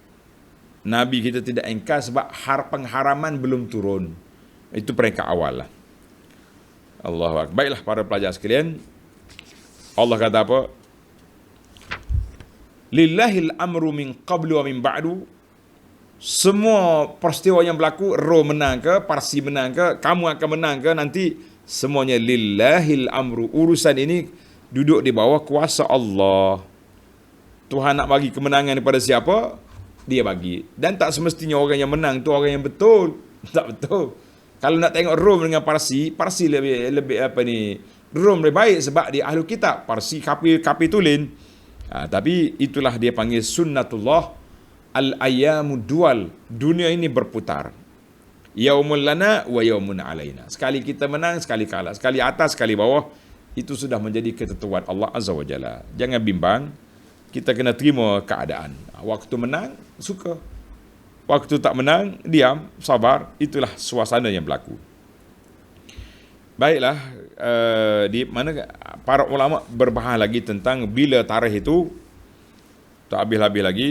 Nabi kita tidak engkar sebab pengharaman belum turun. Itu peringkat awal lah. Allahu Akbar. Baiklah para pelajar sekalian, Allah kata apa? Lillahil amru min qablu wa min ba'du. Semua peristiwa yang berlaku, Rom menang ke, Parsi menang ke, kamu akan menang ke, nanti semuanya lillahil amru. Urusan ini duduk di bawah kuasa Allah. Tuhan nak bagi kemenangan kepada siapa, dia bagi. Dan tak semestinya orang yang menang tu orang yang betul. Tak betul. Kalau nak tengok Rom dengan Parsi lebih Rom lebih baik sebab dia ahli kitab. Parsi kapitulin. Tapi itulah dia panggil sunnatullah al-ayyamu dual. Dunia ini berputar. Yaumul lana wa yaumun alaina. Sekali kita menang, sekali kalah. Sekali atas, sekali bawah. Itu sudah menjadi ketentuan Allah Azza wa Jalla. Jangan bimbang. Kita kena terima keadaan. Waktu menang, suka. Waktu tak menang, diam, sabar. Itulah suasana yang berlaku. Baiklah, di mana para ulama berbahas lagi tentang bila tarikh itu. Tak habis-habis lagi.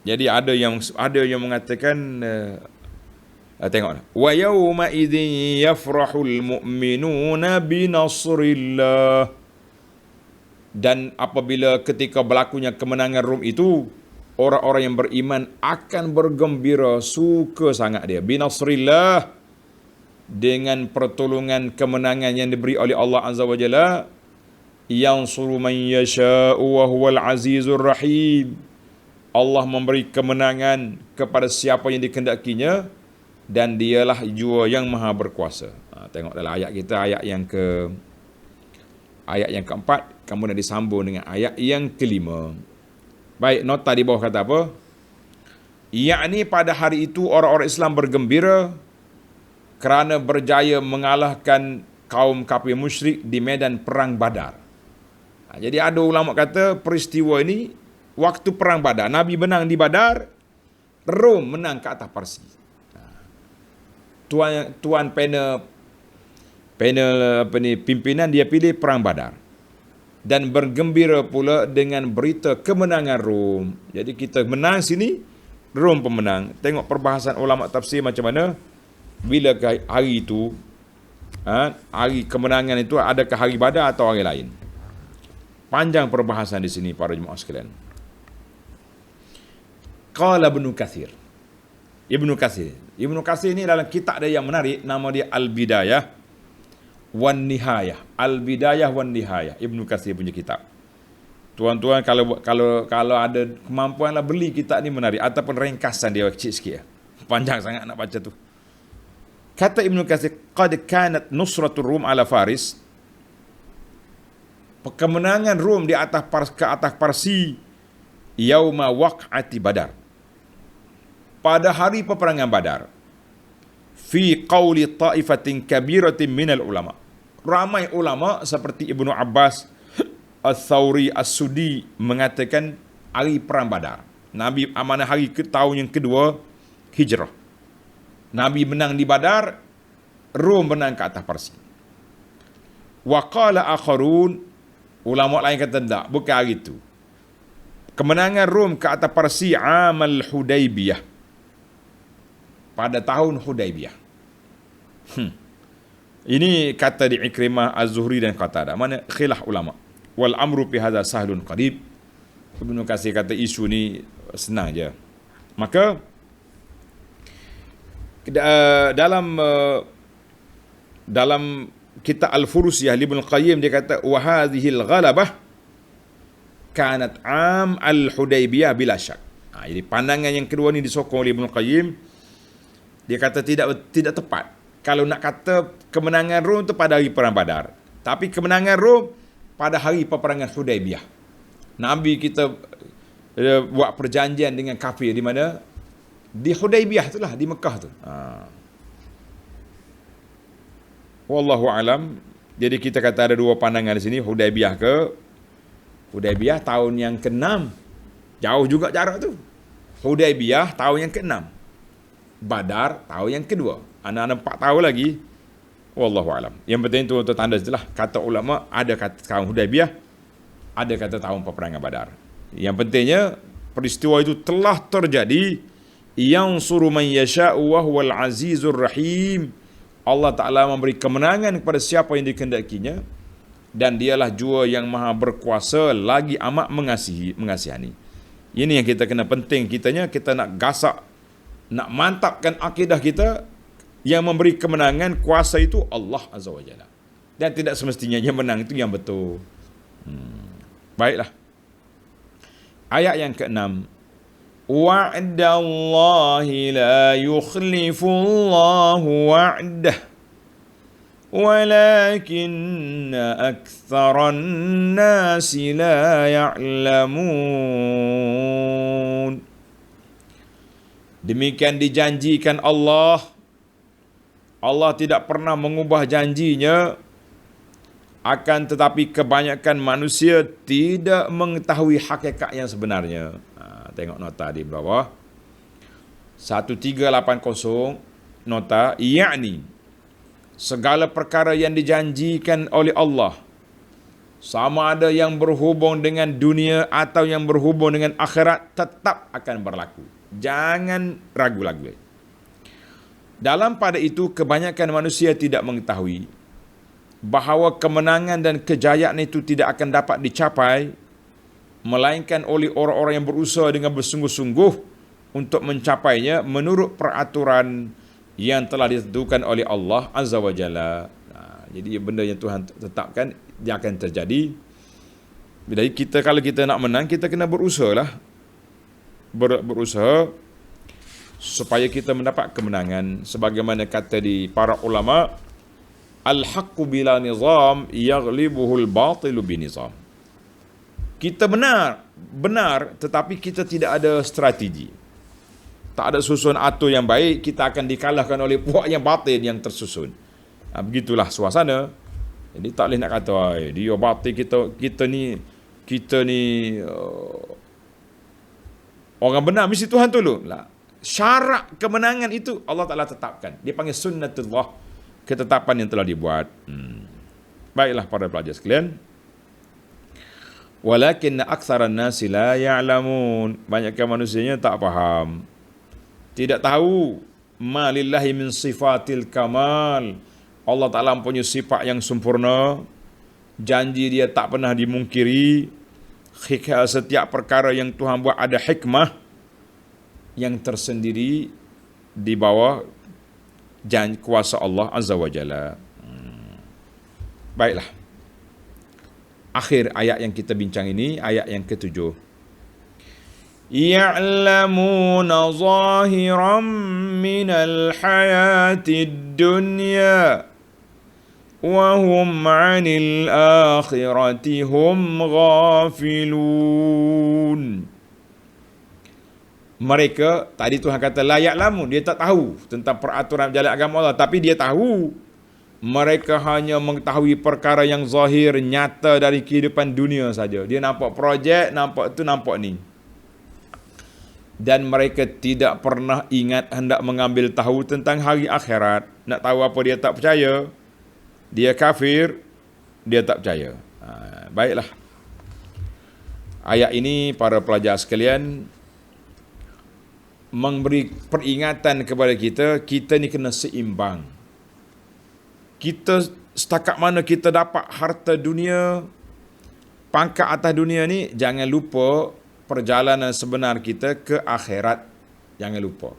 Jadi ada yang mengatakan, tengoklah. Wa yawma idzin yafrahul mu'minuna binasrillah. Dan apabila ketika berlakunya kemenangan Rom itu, orang-orang yang beriman akan bergembira, suka sangat dia. Binasrillah, dengan pertolongan kemenangan yang diberi oleh Allah Azza wa Jalla. Yansuru man yasha'u wa huwal azizur rahim. Allah memberi kemenangan kepada siapa yang dikehendakinya, dan dialah jua yang maha berkuasa. Tengok dalam ayat kita, ayat yang keempat, kemudian disambung dengan ayat yang kelima. Baik, nota di bawah kata apa? Yakni pada hari itu orang-orang Islam bergembira kerana berjaya mengalahkan kaum kafir musyrik di medan perang Badar. Jadi ada ulama kata peristiwa ini waktu perang Badar. Nabi menang di Badar, Rom menang ke atas Parsi. Tuan panel pimpinan dia pilih perang Badar. Dan bergembira pula dengan berita kemenangan Rom. Jadi kita menang sini, Rom pemenang. Tengok perbahasan ulama tafsir macam mana. Bila hari itu, hari kemenangan itu, adakah hari Badar atau hari lain? Panjang perbahasan di sini para jemaah sekalian. Qala Ibnu Katsir. Ibnu Katsir ni dalam kitab dia yang menarik, nama dia Al-Bidayah wan Nihayah. Al-Bidayah wan Nihayah. Ibnu Katsir punya kitab. Tuan-tuan kalau ada kemampuan lah beli kitab ni, menarik, ataupun ringkasan dia kecil sikit. Panjang sangat nak baca tu. Kata Ibnu Katsir, qad kanat nusratul Rum ala Faris. Kemenangan Rom di atas Parsi yauma waq'ati Badar. Pada hari peperangan Badar. Fi qawli ta'ifatin kabiratin minal ulama. Ramai ulama seperti Ibnu Abbas, Al-Thawri, As-Sudi mengatakan hari perang Badar. Nabi amanah hari tahun yang kedua Hijrah. Nabi menang di Badar, Rom menang ke atas Parsi. Wa qala akharun, ulama lain kata tak, bukan hari itu. kemenangan Rom ke atas Parsi amal Hudaybiyah, pada tahun Hudaybiyah. Ini kata di Ikrimah, Az-Zuhri dan Qatadah. Mana khilaf ulama. Wal amru fi hadza sahlun qarib. Ibnu Katsir kata isu ni senang je. Maka dalam kitab Al-Furusiyah Ibnu Qayyim dia kata wa hadhil ghalabah kanat am al-Hudaybiyah bila syak. Jadi pandangan yang kedua ni disokong oleh Ibnu Qayyim. Dia kata tidak tepat kalau nak kata kemenangan Rom tu pada hari perang Badar, tapi kemenangan Rom pada hari peperangan Hudaybiyah. Nabi kita buat perjanjian dengan kafir di mana? Di Hudaybiyah itulah, di Mekah tu. Wallahu alam. Jadi kita kata ada dua pandangan di sini, Hudaybiyah ke Hudaybiyah tahun yang ke-6. Jauh juga jarak tu. Hudaybiyah tahun yang ke-6. Badar tahun yang kedua. Anak-anak 4 tahun lagi. Wallahu alam. Yang penting tu untuk tanda itulah, kata ulama ada kata tahun Hudaybiyah, ada kata tahun peperangan Badar. Yang pentingnya peristiwa itu telah terjadi. Yansuru man yasha'u wa huwal azizur rahim. Allah Ta'ala memberi kemenangan kepada siapa yang dikehendakinya, dan dialah jua yang maha berkuasa lagi amat mengasihani. Ini yang kita kena penting kitanya, kita nak gasak, nak mantapkan akidah kita. Yang memberi kemenangan, kuasa itu Allah Azza wa Jalla. Dan tidak semestinya yang menang itu yang betul. Baiklah. Ayat yang ke-6. Wa'dallahi la yukhlifullahu wa'dah. Walakinna aktharan nasi la ya'lamun. Demikian dijanjikan Allah. Allah tidak pernah mengubah janjinya, akan tetapi kebanyakan manusia tidak mengetahui hakikat yang sebenarnya. Tengok nota di bawah. 1380 nota, yakni segala perkara yang dijanjikan oleh Allah, sama ada yang berhubung dengan dunia atau yang berhubung dengan akhirat, tetap akan berlaku. Jangan ragu-ragu. Dalam pada itu, kebanyakan manusia tidak mengetahui bahawa kemenangan dan kejayaan itu tidak akan dapat dicapai melainkan oleh orang-orang yang berusaha dengan bersungguh-sungguh untuk mencapainya menurut peraturan yang telah ditentukan oleh Allah Azza wa Jalla. Jadi benda yang Tuhan tetapkan, dia akan terjadi. Jadi kita, kalau kita nak menang, kita kena berusaha lah. Berusaha supaya kita mendapat kemenangan. Sebagaimana kata di para ulama, al-haqqu bila nizam yaghlibuhul batilu binizam. Kita benar tetapi kita tidak ada strategi, tak ada susun atur yang baik, kita akan dikalahkan oleh puak yang batil yang tersusun. Begitulah suasana. Jadi tak boleh nak kata dia batil, kita ni orang benar mesti Tuhan tolong lah. Syarat kemenangan itu Allah Ta'ala tetapkan. Dia panggil sunnatullah, ketetapan yang telah dibuat. Baiklah para pelajar sekalian. Walakin aktsaran nasi la ya'lamun. Banyakkan manusianya tak faham, tidak tahu. Ma lillahi min sifatil kamal. Allah Ta'ala mempunyai sifat yang sempurna. Janji dia tak pernah dimungkiri. Setiap perkara yang Tuhan buat ada hikmah yang tersendiri di bawah janji kuasa Allah Azza wa Jalla. Baiklah. Akhir ayat yang kita bincang ini, ayat yang ke-7. Ya'lamuna zahiran minal hayatid dunya wa hum 'anil akhirati hum ghafilun. Mereka, tadi Tuhan kata layak lamun, dia tak tahu tentang peraturan jalan agama Allah, tapi dia tahu. Mereka hanya mengetahui perkara yang zahir, nyata dari kehidupan dunia saja. Dia nampak projek, nampak tu, nampak ni. Dan mereka tidak pernah ingat hendak mengambil tahu tentang hari akhirat. Nak tahu apa, dia tak percaya. Dia kafir, dia tak percaya. Baiklah. Ayat ini para pelajar sekalian memberi peringatan kepada kita ni kena seimbang. Kita setakat mana kita dapat harta dunia, pangkat atas dunia ni, jangan lupa perjalanan sebenar kita ke akhirat. Jangan lupa.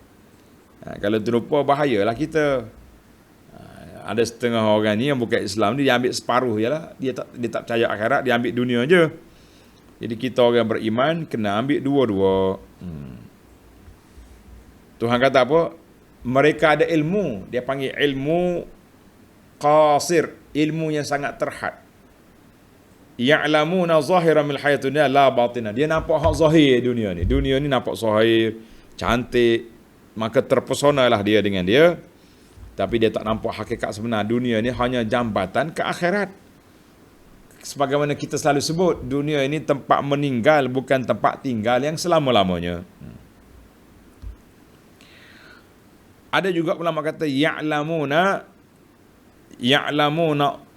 Kalau terlupa, bahayalah kita. Ada setengah orang ni yang bukan Islam ni, dia ambil separuh je lah. Dia tak percaya akhirat, dia ambil dunia je. Jadi kita orang beriman kena ambil dua-dua. Tuhan kata apa? Mereka ada ilmu. Dia panggil ilmu qasir, ilmu yang sangat terhad. Ya'lamuna zahiran min hayatid dunya la batina. Dia nampak hak zahir dunia ni. Dunia ni nampak zahir, cantik, maka terpesonalah dia dengan dia. Tapi dia tak nampak hakikat sebenar. Dunia ni hanya jambatan ke akhirat. Sebagaimana kita selalu sebut, dunia ini tempat meninggal, bukan tempat tinggal yang selama-lamanya. Ada juga ulama kata ya'lamuna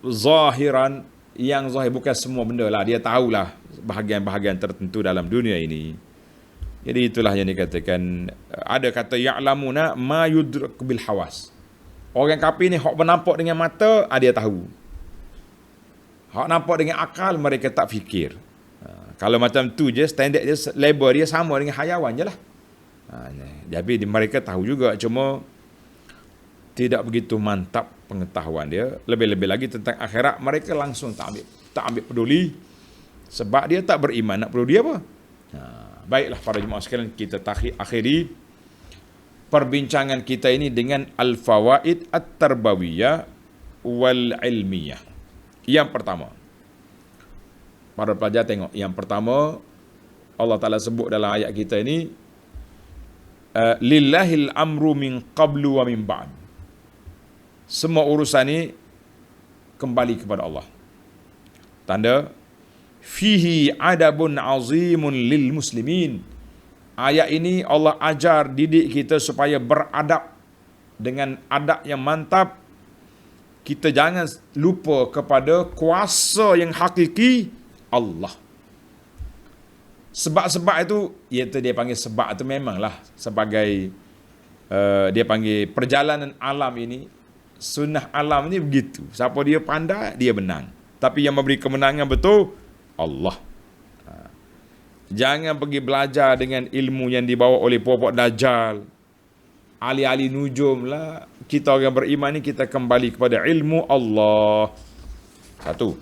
zahiran, yang zahir bukan semua benda lah. Dia tahulah bahagian-bahagian tertentu dalam dunia ini. Jadi itulah yang dikatakan. Ada kata ya'lamuna ma yudrak bil hawas. Orang kafir ni hak bernampak dengan mata, dia tahu. Hak nampak dengan akal, mereka tak fikir. Kalau macam tu je, standard dia, label dia sama dengan hayawan je lah. Jadi mereka tahu juga, cuma tidak begitu mantap pengetahuan dia. Lebih-lebih lagi tentang akhirat, mereka langsung tak ambil peduli. Sebab dia tak beriman, nak peduli apa? Baiklah para jemaah sekalian, kita akhiri perbincangan kita ini dengan al-fawaid at-tarbawiyah wal ilmiyah. Yang pertama, para pelajar tengok, yang pertama Allah Ta'ala sebut dalam ayat kita ini, lillahil amru min qablu wa min ba'd. Semua urusan ini kembali kepada Allah. Tanda fihi adabun azimun lil muslimin. Ayat ini Allah ajar, didik kita supaya beradab dengan adab yang mantap. Kita jangan lupa kepada kuasa yang hakiki Allah. Sebab-sebab itu, iaitu dia panggil sebab itu memanglah sebagai dia panggil perjalanan alam ini, sunnah alam ini begitu. Siapa dia pandai, dia menang. Tapi yang memberi kemenangan betul Allah. Jangan pergi belajar dengan ilmu yang dibawa oleh puak-puak Dajjal, ahli-ahli nujum lah. Kita orang beriman ni, kita kembali kepada ilmu Allah. Satu.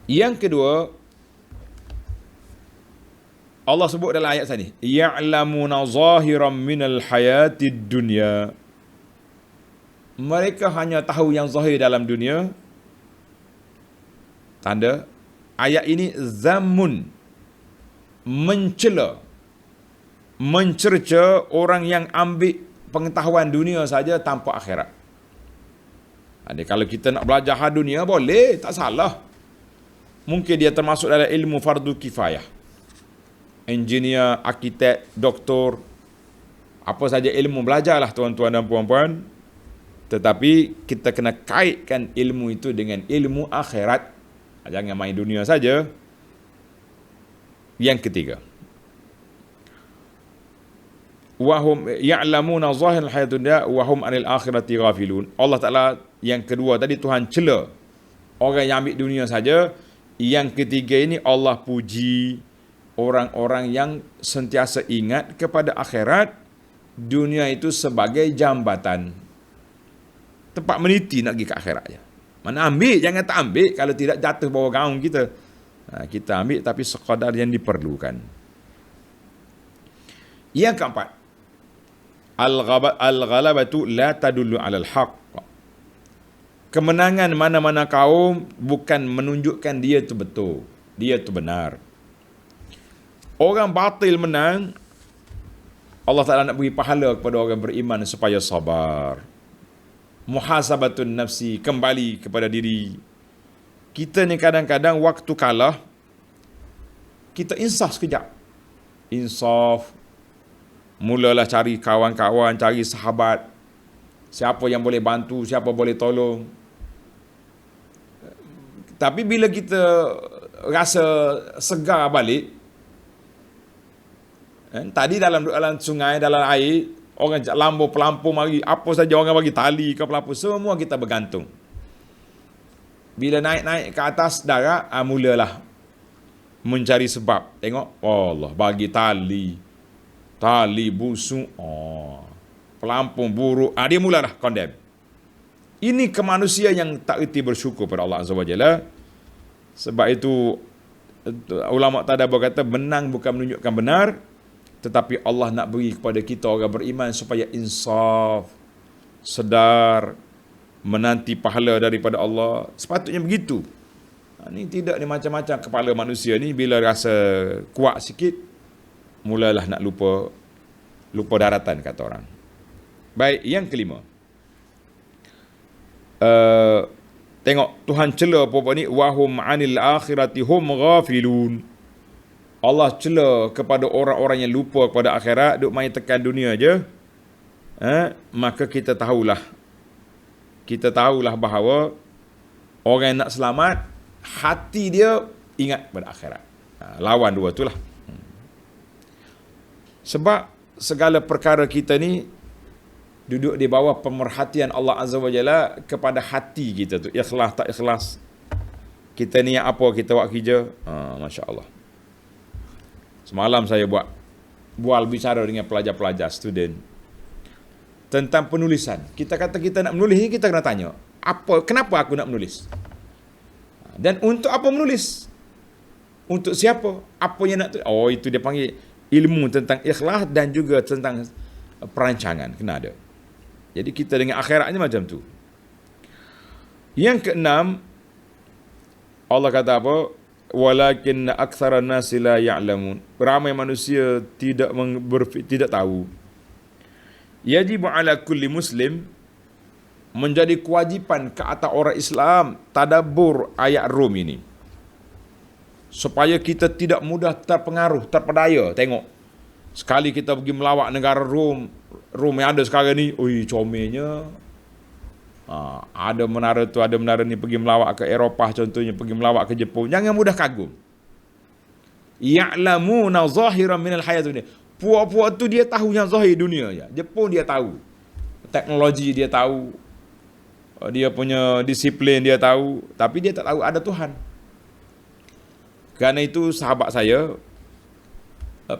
Yang kedua, Allah sebut dalam ayat tadi, ya'lamuna zahiran minal hayatid dunya. Mereka hanya tahu yang zahir dalam dunia. Tanda ayat ini zamun, mencela, mencerca orang yang ambil pengetahuan dunia saja tanpa akhirat. Jadi kalau kita nak belajar dunia, boleh, tak salah. Mungkin dia termasuk dalam ilmu fardu kifayah. Engineer, arkitek, doktor, apa saja ilmu, belajarlah tuan-tuan dan puan-puan. Tetapi kita kena kaitkan ilmu itu dengan ilmu akhirat. Jangan main dunia saja. Yang ketiga, wahum ya'lamuna zahiral hayatid dunya wa hum 'anil akhirati ghafilun. Allah Taala yang kedua tadi Tuhan cela orang yang ambil dunia saja. Yang ketiga ini Allah puji orang-orang yang sentiasa ingat kepada akhirat. Dunia itu sebagai jambatan, tempat meniti nak pergi ke akhirat je. Mana ambil, jangan tak ambil. Kalau tidak jatuh bawah gaung kita. Kita ambil tapi sekadar yang diperlukan. Yang keempat, al-ghalabatu la tadullu 'alal haqq. Kemenangan mana-mana kaum bukan menunjukkan dia tu betul, dia tu benar. Orang batil menang, Allah Ta'ala nak beri pahala kepada orang beriman supaya sabar. Muhasabatun nafsi, kembali kepada diri. Kita ni kadang-kadang waktu kalah, kita insaf sekejap. Insaf, mulalah cari kawan-kawan, cari sahabat. Siapa yang boleh bantu, siapa boleh tolong. Tapi bila kita rasa segar balik. Tadi dalam sungai, dalam air, orang lampu pelampung mari, apa saja orang bagi tali ke pelampung, semua kita bergantung. Bila naik-naik ke atas darat, mulalah mencari sebab. Tengok, Allah bagi tali busuk, pelampung buruk, dia mulalah condemn. Ini ke manusia yang tak erti bersyukur pada Allah Azza wa Jalla. Sebab itu ulama tadabbur kata menang bukan menunjukkan benar, tetapi Allah nak beri kepada kita orang beriman supaya insaf, sedar, menanti pahala daripada Allah. Sepatutnya begitu. Ini tidak ni macam-macam kepala manusia ni, bila rasa kuat sikit mulalah nak lupa daratan, kata orang. Baik, yang kelima. Tengok Tuhan cela apa ni, wahum anil akhirati hum ghafilun. Allah cela kepada orang-orang yang lupa kepada akhirat, duk main tekan dunia je. Maka kita tahulah bahawa orang yang nak selamat, hati dia ingat pada akhirat. Lawan dua itulah. Sebab segala perkara kita ni duduk di bawah pemerhatian Allah Azza wa Jalla kepada hati kita tu. Ikhlas tak ikhlas. Kita ni apa kita buat kerja. Masya Allah. Semalam saya bual bicara dengan pelajar-pelajar, student, tentang penulisan. Kita kata kita nak menulis ni, kita kena tanya, kenapa aku nak menulis? Dan untuk apa menulis? Untuk siapa? Apa yang nak tulis? Itu dia panggil ilmu tentang ikhlas dan juga tentang perancangan. Kena ada. Jadi kita dengan akhiratnya macam tu. Yang keenam, Allah kata apa? Walakin aktsaran nasi la ya'lamun. Ramai manusia tidak tahu. Yajibu ala kulli muslim, menjadi kewajipan ke atas orang Islam tadabbur ayat Rum ini, supaya kita tidak mudah terpengaruh, terpedaya. Tengok, sekali kita pergi melawat negara Rum yang ada sekarang ni, comelnya. Ada menara tu, ada menara ni, pergi melawat ke Eropah contohnya, pergi melawat ke Jepun. Jangan mudah kagum. Ya'lamuna zahiran minal hayatid dunya. Puak-puak tu dia tahu yang zahir dunia je. Jepun dia tahu. Teknologi dia tahu. Dia punya disiplin dia tahu. Tapi dia tak tahu ada Tuhan. Kerana itu sahabat saya,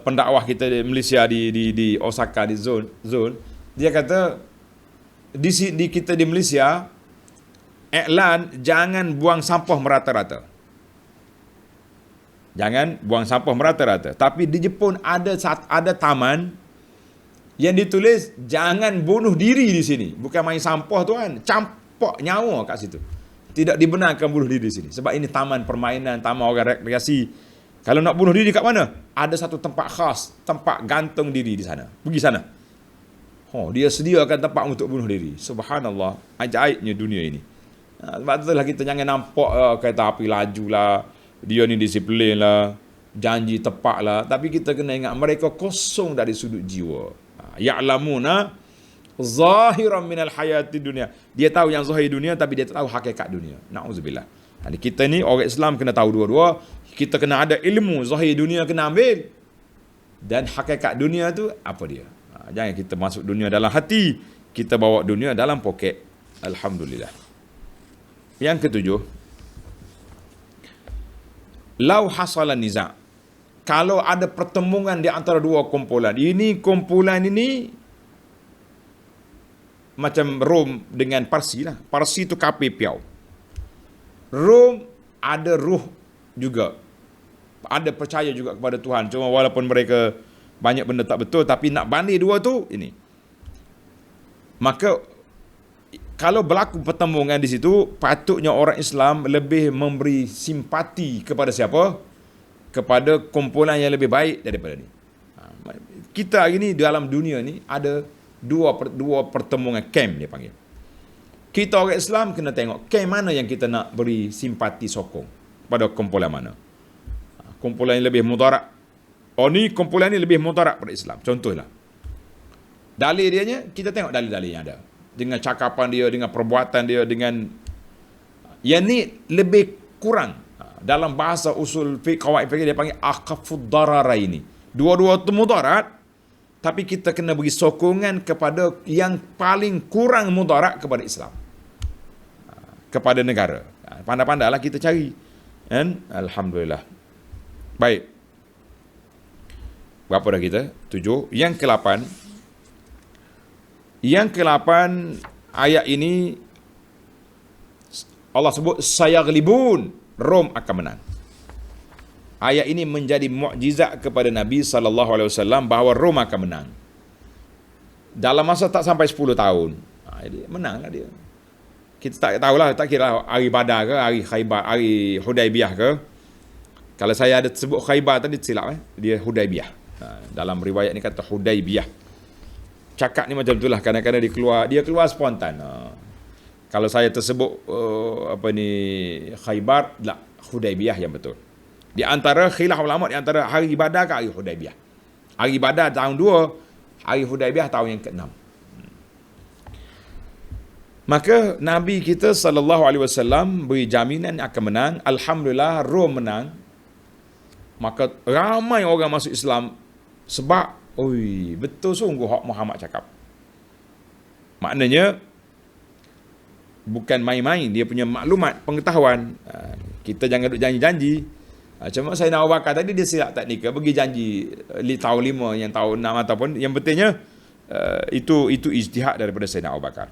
pendakwah kita di Malaysia, di Osaka, di zone, dia kata, di kita di Malaysia, iklan jangan buang sampah merata-rata. Jangan buang sampah merata-rata. Tapi di Jepun ada taman yang ditulis jangan bunuh diri di sini. Bukan main sampah tuan, campak nyawa kat situ. Tidak dibenarkan bunuh diri di sini. Sebab ini taman permainan, taman orang rekreasi. Kalau nak bunuh diri kat mana? Ada satu tempat khas, tempat gantung diri di sana. Pergi sana. Dia sediakan tempat untuk bunuh diri. Subhanallah, ajaibnya dunia ini. Sebab itulah kita jangan nampak kereta api laju lah, dia ni disiplin lah, janji tepat lah. Tapi kita kena ingat mereka kosong dari sudut jiwa. Ya'lamuna zahiran minal hayati dunia. Dia tahu yang zahir dunia, tapi dia tak tahu hakikat dunia. Na'udzubillah. Jadi kita ni orang Islam kena tahu dua-dua. Kita kena ada ilmu zahir dunia, kena ambil, dan hakikat dunia tu apa dia. Jangan kita masuk dunia dalam hati, kita bawa dunia dalam poket. Alhamdulillah. Yang ketujuh, lau hasala niza', kalau ada pertemuan di antara dua kumpulan. Kumpulan ini macam Rom dengan Parsi lah. Parsi itu kafir piau. Rom ada ruh juga, ada percaya juga kepada Tuhan. Cuma walaupun mereka banyak benda tak betul, tapi nak banding dua tu ini. Maka kalau berlaku pertemuan di situ, patutnya orang Islam lebih memberi simpati kepada siapa? Kepada kumpulan yang lebih baik daripada ni. Kita hari ni dalam dunia ni ada dua pertemuan camp dia panggil. Kita orang Islam kena tengok camp mana yang kita nak beri simpati sokong, pada kumpulan mana. Kumpulan yang lebih mudarat. Ni kumpulan ni lebih mudarat pada Islam. Contohlah, dalil dianya, kita tengok dalil-dalil yang ada. Dengan cakapan dia, dengan perbuatan dia, dengan yang ni lebih kurang. Dalam bahasa usul fiqh, qawaid fiqh, dia panggil akhafud dararaini. Dua-dua tu mudarat, tapi kita kena beri sokongan kepada yang paling kurang mudarat kepada Islam, kepada negara. Pandai-pandailah kita cari. Kan? Alhamdulillah. Baik. Berapa dah kita? 7. Yang ke-8. Yang ke-8, ayat ini Allah sebut sayaghlibun, Rom akan menang. Ayat ini menjadi mukjizat kepada Nabi SAW bahawa Rom akan menang. Dalam masa tak sampai 10 tahun. Jadi menanglah dia. Kita tak tahulah, tak kira hari Badar ke, hari Khaybar, hari Hudaibiyah ke. Kalau saya ada sebut Khaybar tadi silap, dia Hudaibiyah. Dalam riwayat ni kata Hudaibiyah. Cakap ni macam itulah, kadang-kadang dia keluar spontan. Kalau saya tersebut Khaybar, tak, Hudaibiyah yang betul. Di antara khilaf ulama, di antara hari Badar ke hari Hudaibiyah. Hari Badar tahun 2, hari Hudaibiyah tahun yang ke-6. Maka Nabi kita SAW beri jaminan akan menang. Alhamdulillah, Rom menang. Maka ramai orang masuk Islam sebab, betul sungguh hak Muhammad cakap. Maknanya bukan main-main, dia punya maklumat, pengetahuan. Kita jangan duk janji-janji. Cuma Sayyidina Abu Bakar tadi dia silap teknikal, bagi janji tahun 5, yang tahun 6 ataupun yang pentingnya itu ijtihad daripada Sayyidina Abu Bakar.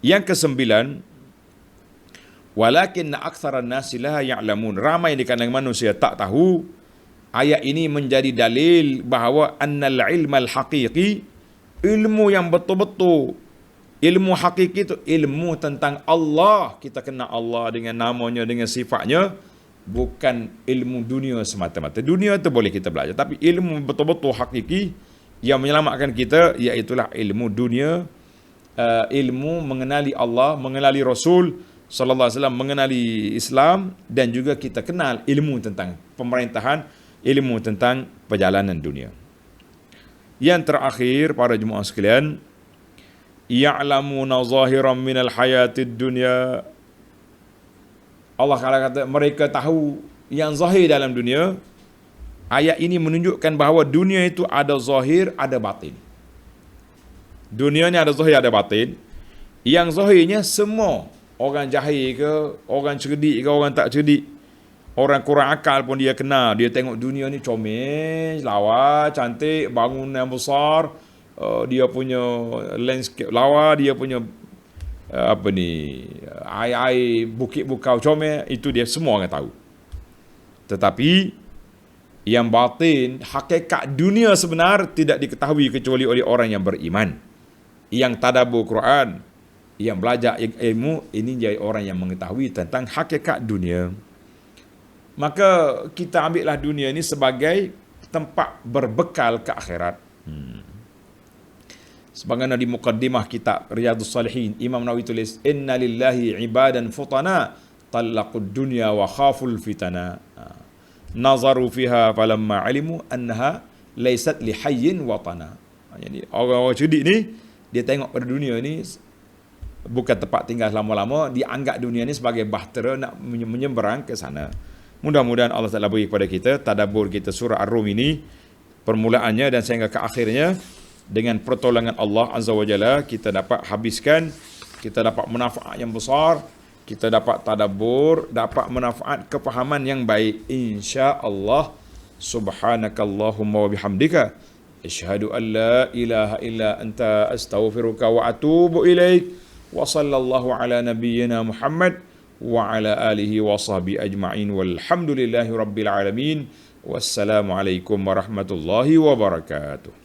Yang ke-9, walakinna aktsaran nasi la ya'lamun. Ramai di kalangan manusia tak tahu. Ayat ini menjadi dalil bahawa annal ilmal haqiqi, ilmu yang betul-betul, ilmu hakiki itu ilmu tentang Allah. Kita kenal Allah dengan namanya, dengan sifatnya, bukan ilmu dunia semata-mata. Dunia itu boleh kita belajar, tapi ilmu betul-betul hakiki yang menyelamatkan kita, iaitulah ilmu dunia, ilmu mengenali Allah, mengenali Rasul sallallahu alaihi wasallam, mengenali Islam, dan juga kita kenal ilmu tentang pemerintahan, ilmu tentang perjalanan dunia. Yang terakhir, para jemaah sekalian, ya'lamuna zahiran minal hayatid dunya. Allah kata mereka tahu yang zahir dalam dunia. Ayat ini menunjukkan bahawa dunia itu ada zahir, ada batin. Dunia ni ada zahir, ada batin. Yang zahirnya semua, orang jahil ke, orang cerdik ke, orang tak cerdik, orang kurang akal pun dia kenal. Dia tengok dunia ni comel, lawa, cantik, bangunan besar, dia punya landscape lawa, dia punya air bukit bukau comel, itu dia semua orang tahu. Tetapi yang batin, hakikat dunia sebenar tidak diketahui kecuali oleh orang yang beriman, yang tadabbur Quran, yang belajar ilmu. Ini jadi orang yang mengetahui tentang hakikat dunia. Maka kita ambillah dunia ini sebagai tempat berbekal ke akhirat. Sebagaimana di muqaddimah kitab Riyadhus Salihin, Imam Nawawi tulis, inna lillahi ibadan futana talaqud dunya wa khaful fitana, nazaru fiha falamma alimu annaha laysat li hayyin watana. Jadi orang-orang cerdik ni, dia tengok pada dunia ni bukan tempat tinggal lama-lama, dia anggap dunia ni sebagai bahtera nak menyeberang ke sana. Mudah-mudahan Allah Ta'ala beri kepada kita tadabbur kita surah Ar-Rum ini, permulaannya dan sehingga ke akhirnya, dengan pertolongan Allah Azza wa Jalla kita dapat habiskan, kita dapat manfaat yang besar, kita dapat tadabbur, dapat manfaat kefahaman yang baik, insya-Allah. Subhanakallahumma wa bihamdika, asyhadu an la ilaha illa anta, astaghfiruka wa atubu ilaik. Wa sallallahu ala nabiyyina Muhammad wa ala alihi wa sahbihi ajma'in, walhamdulillahi rabbil alamin. Wassalamu alaikum warahmatullahi wabarakatuh.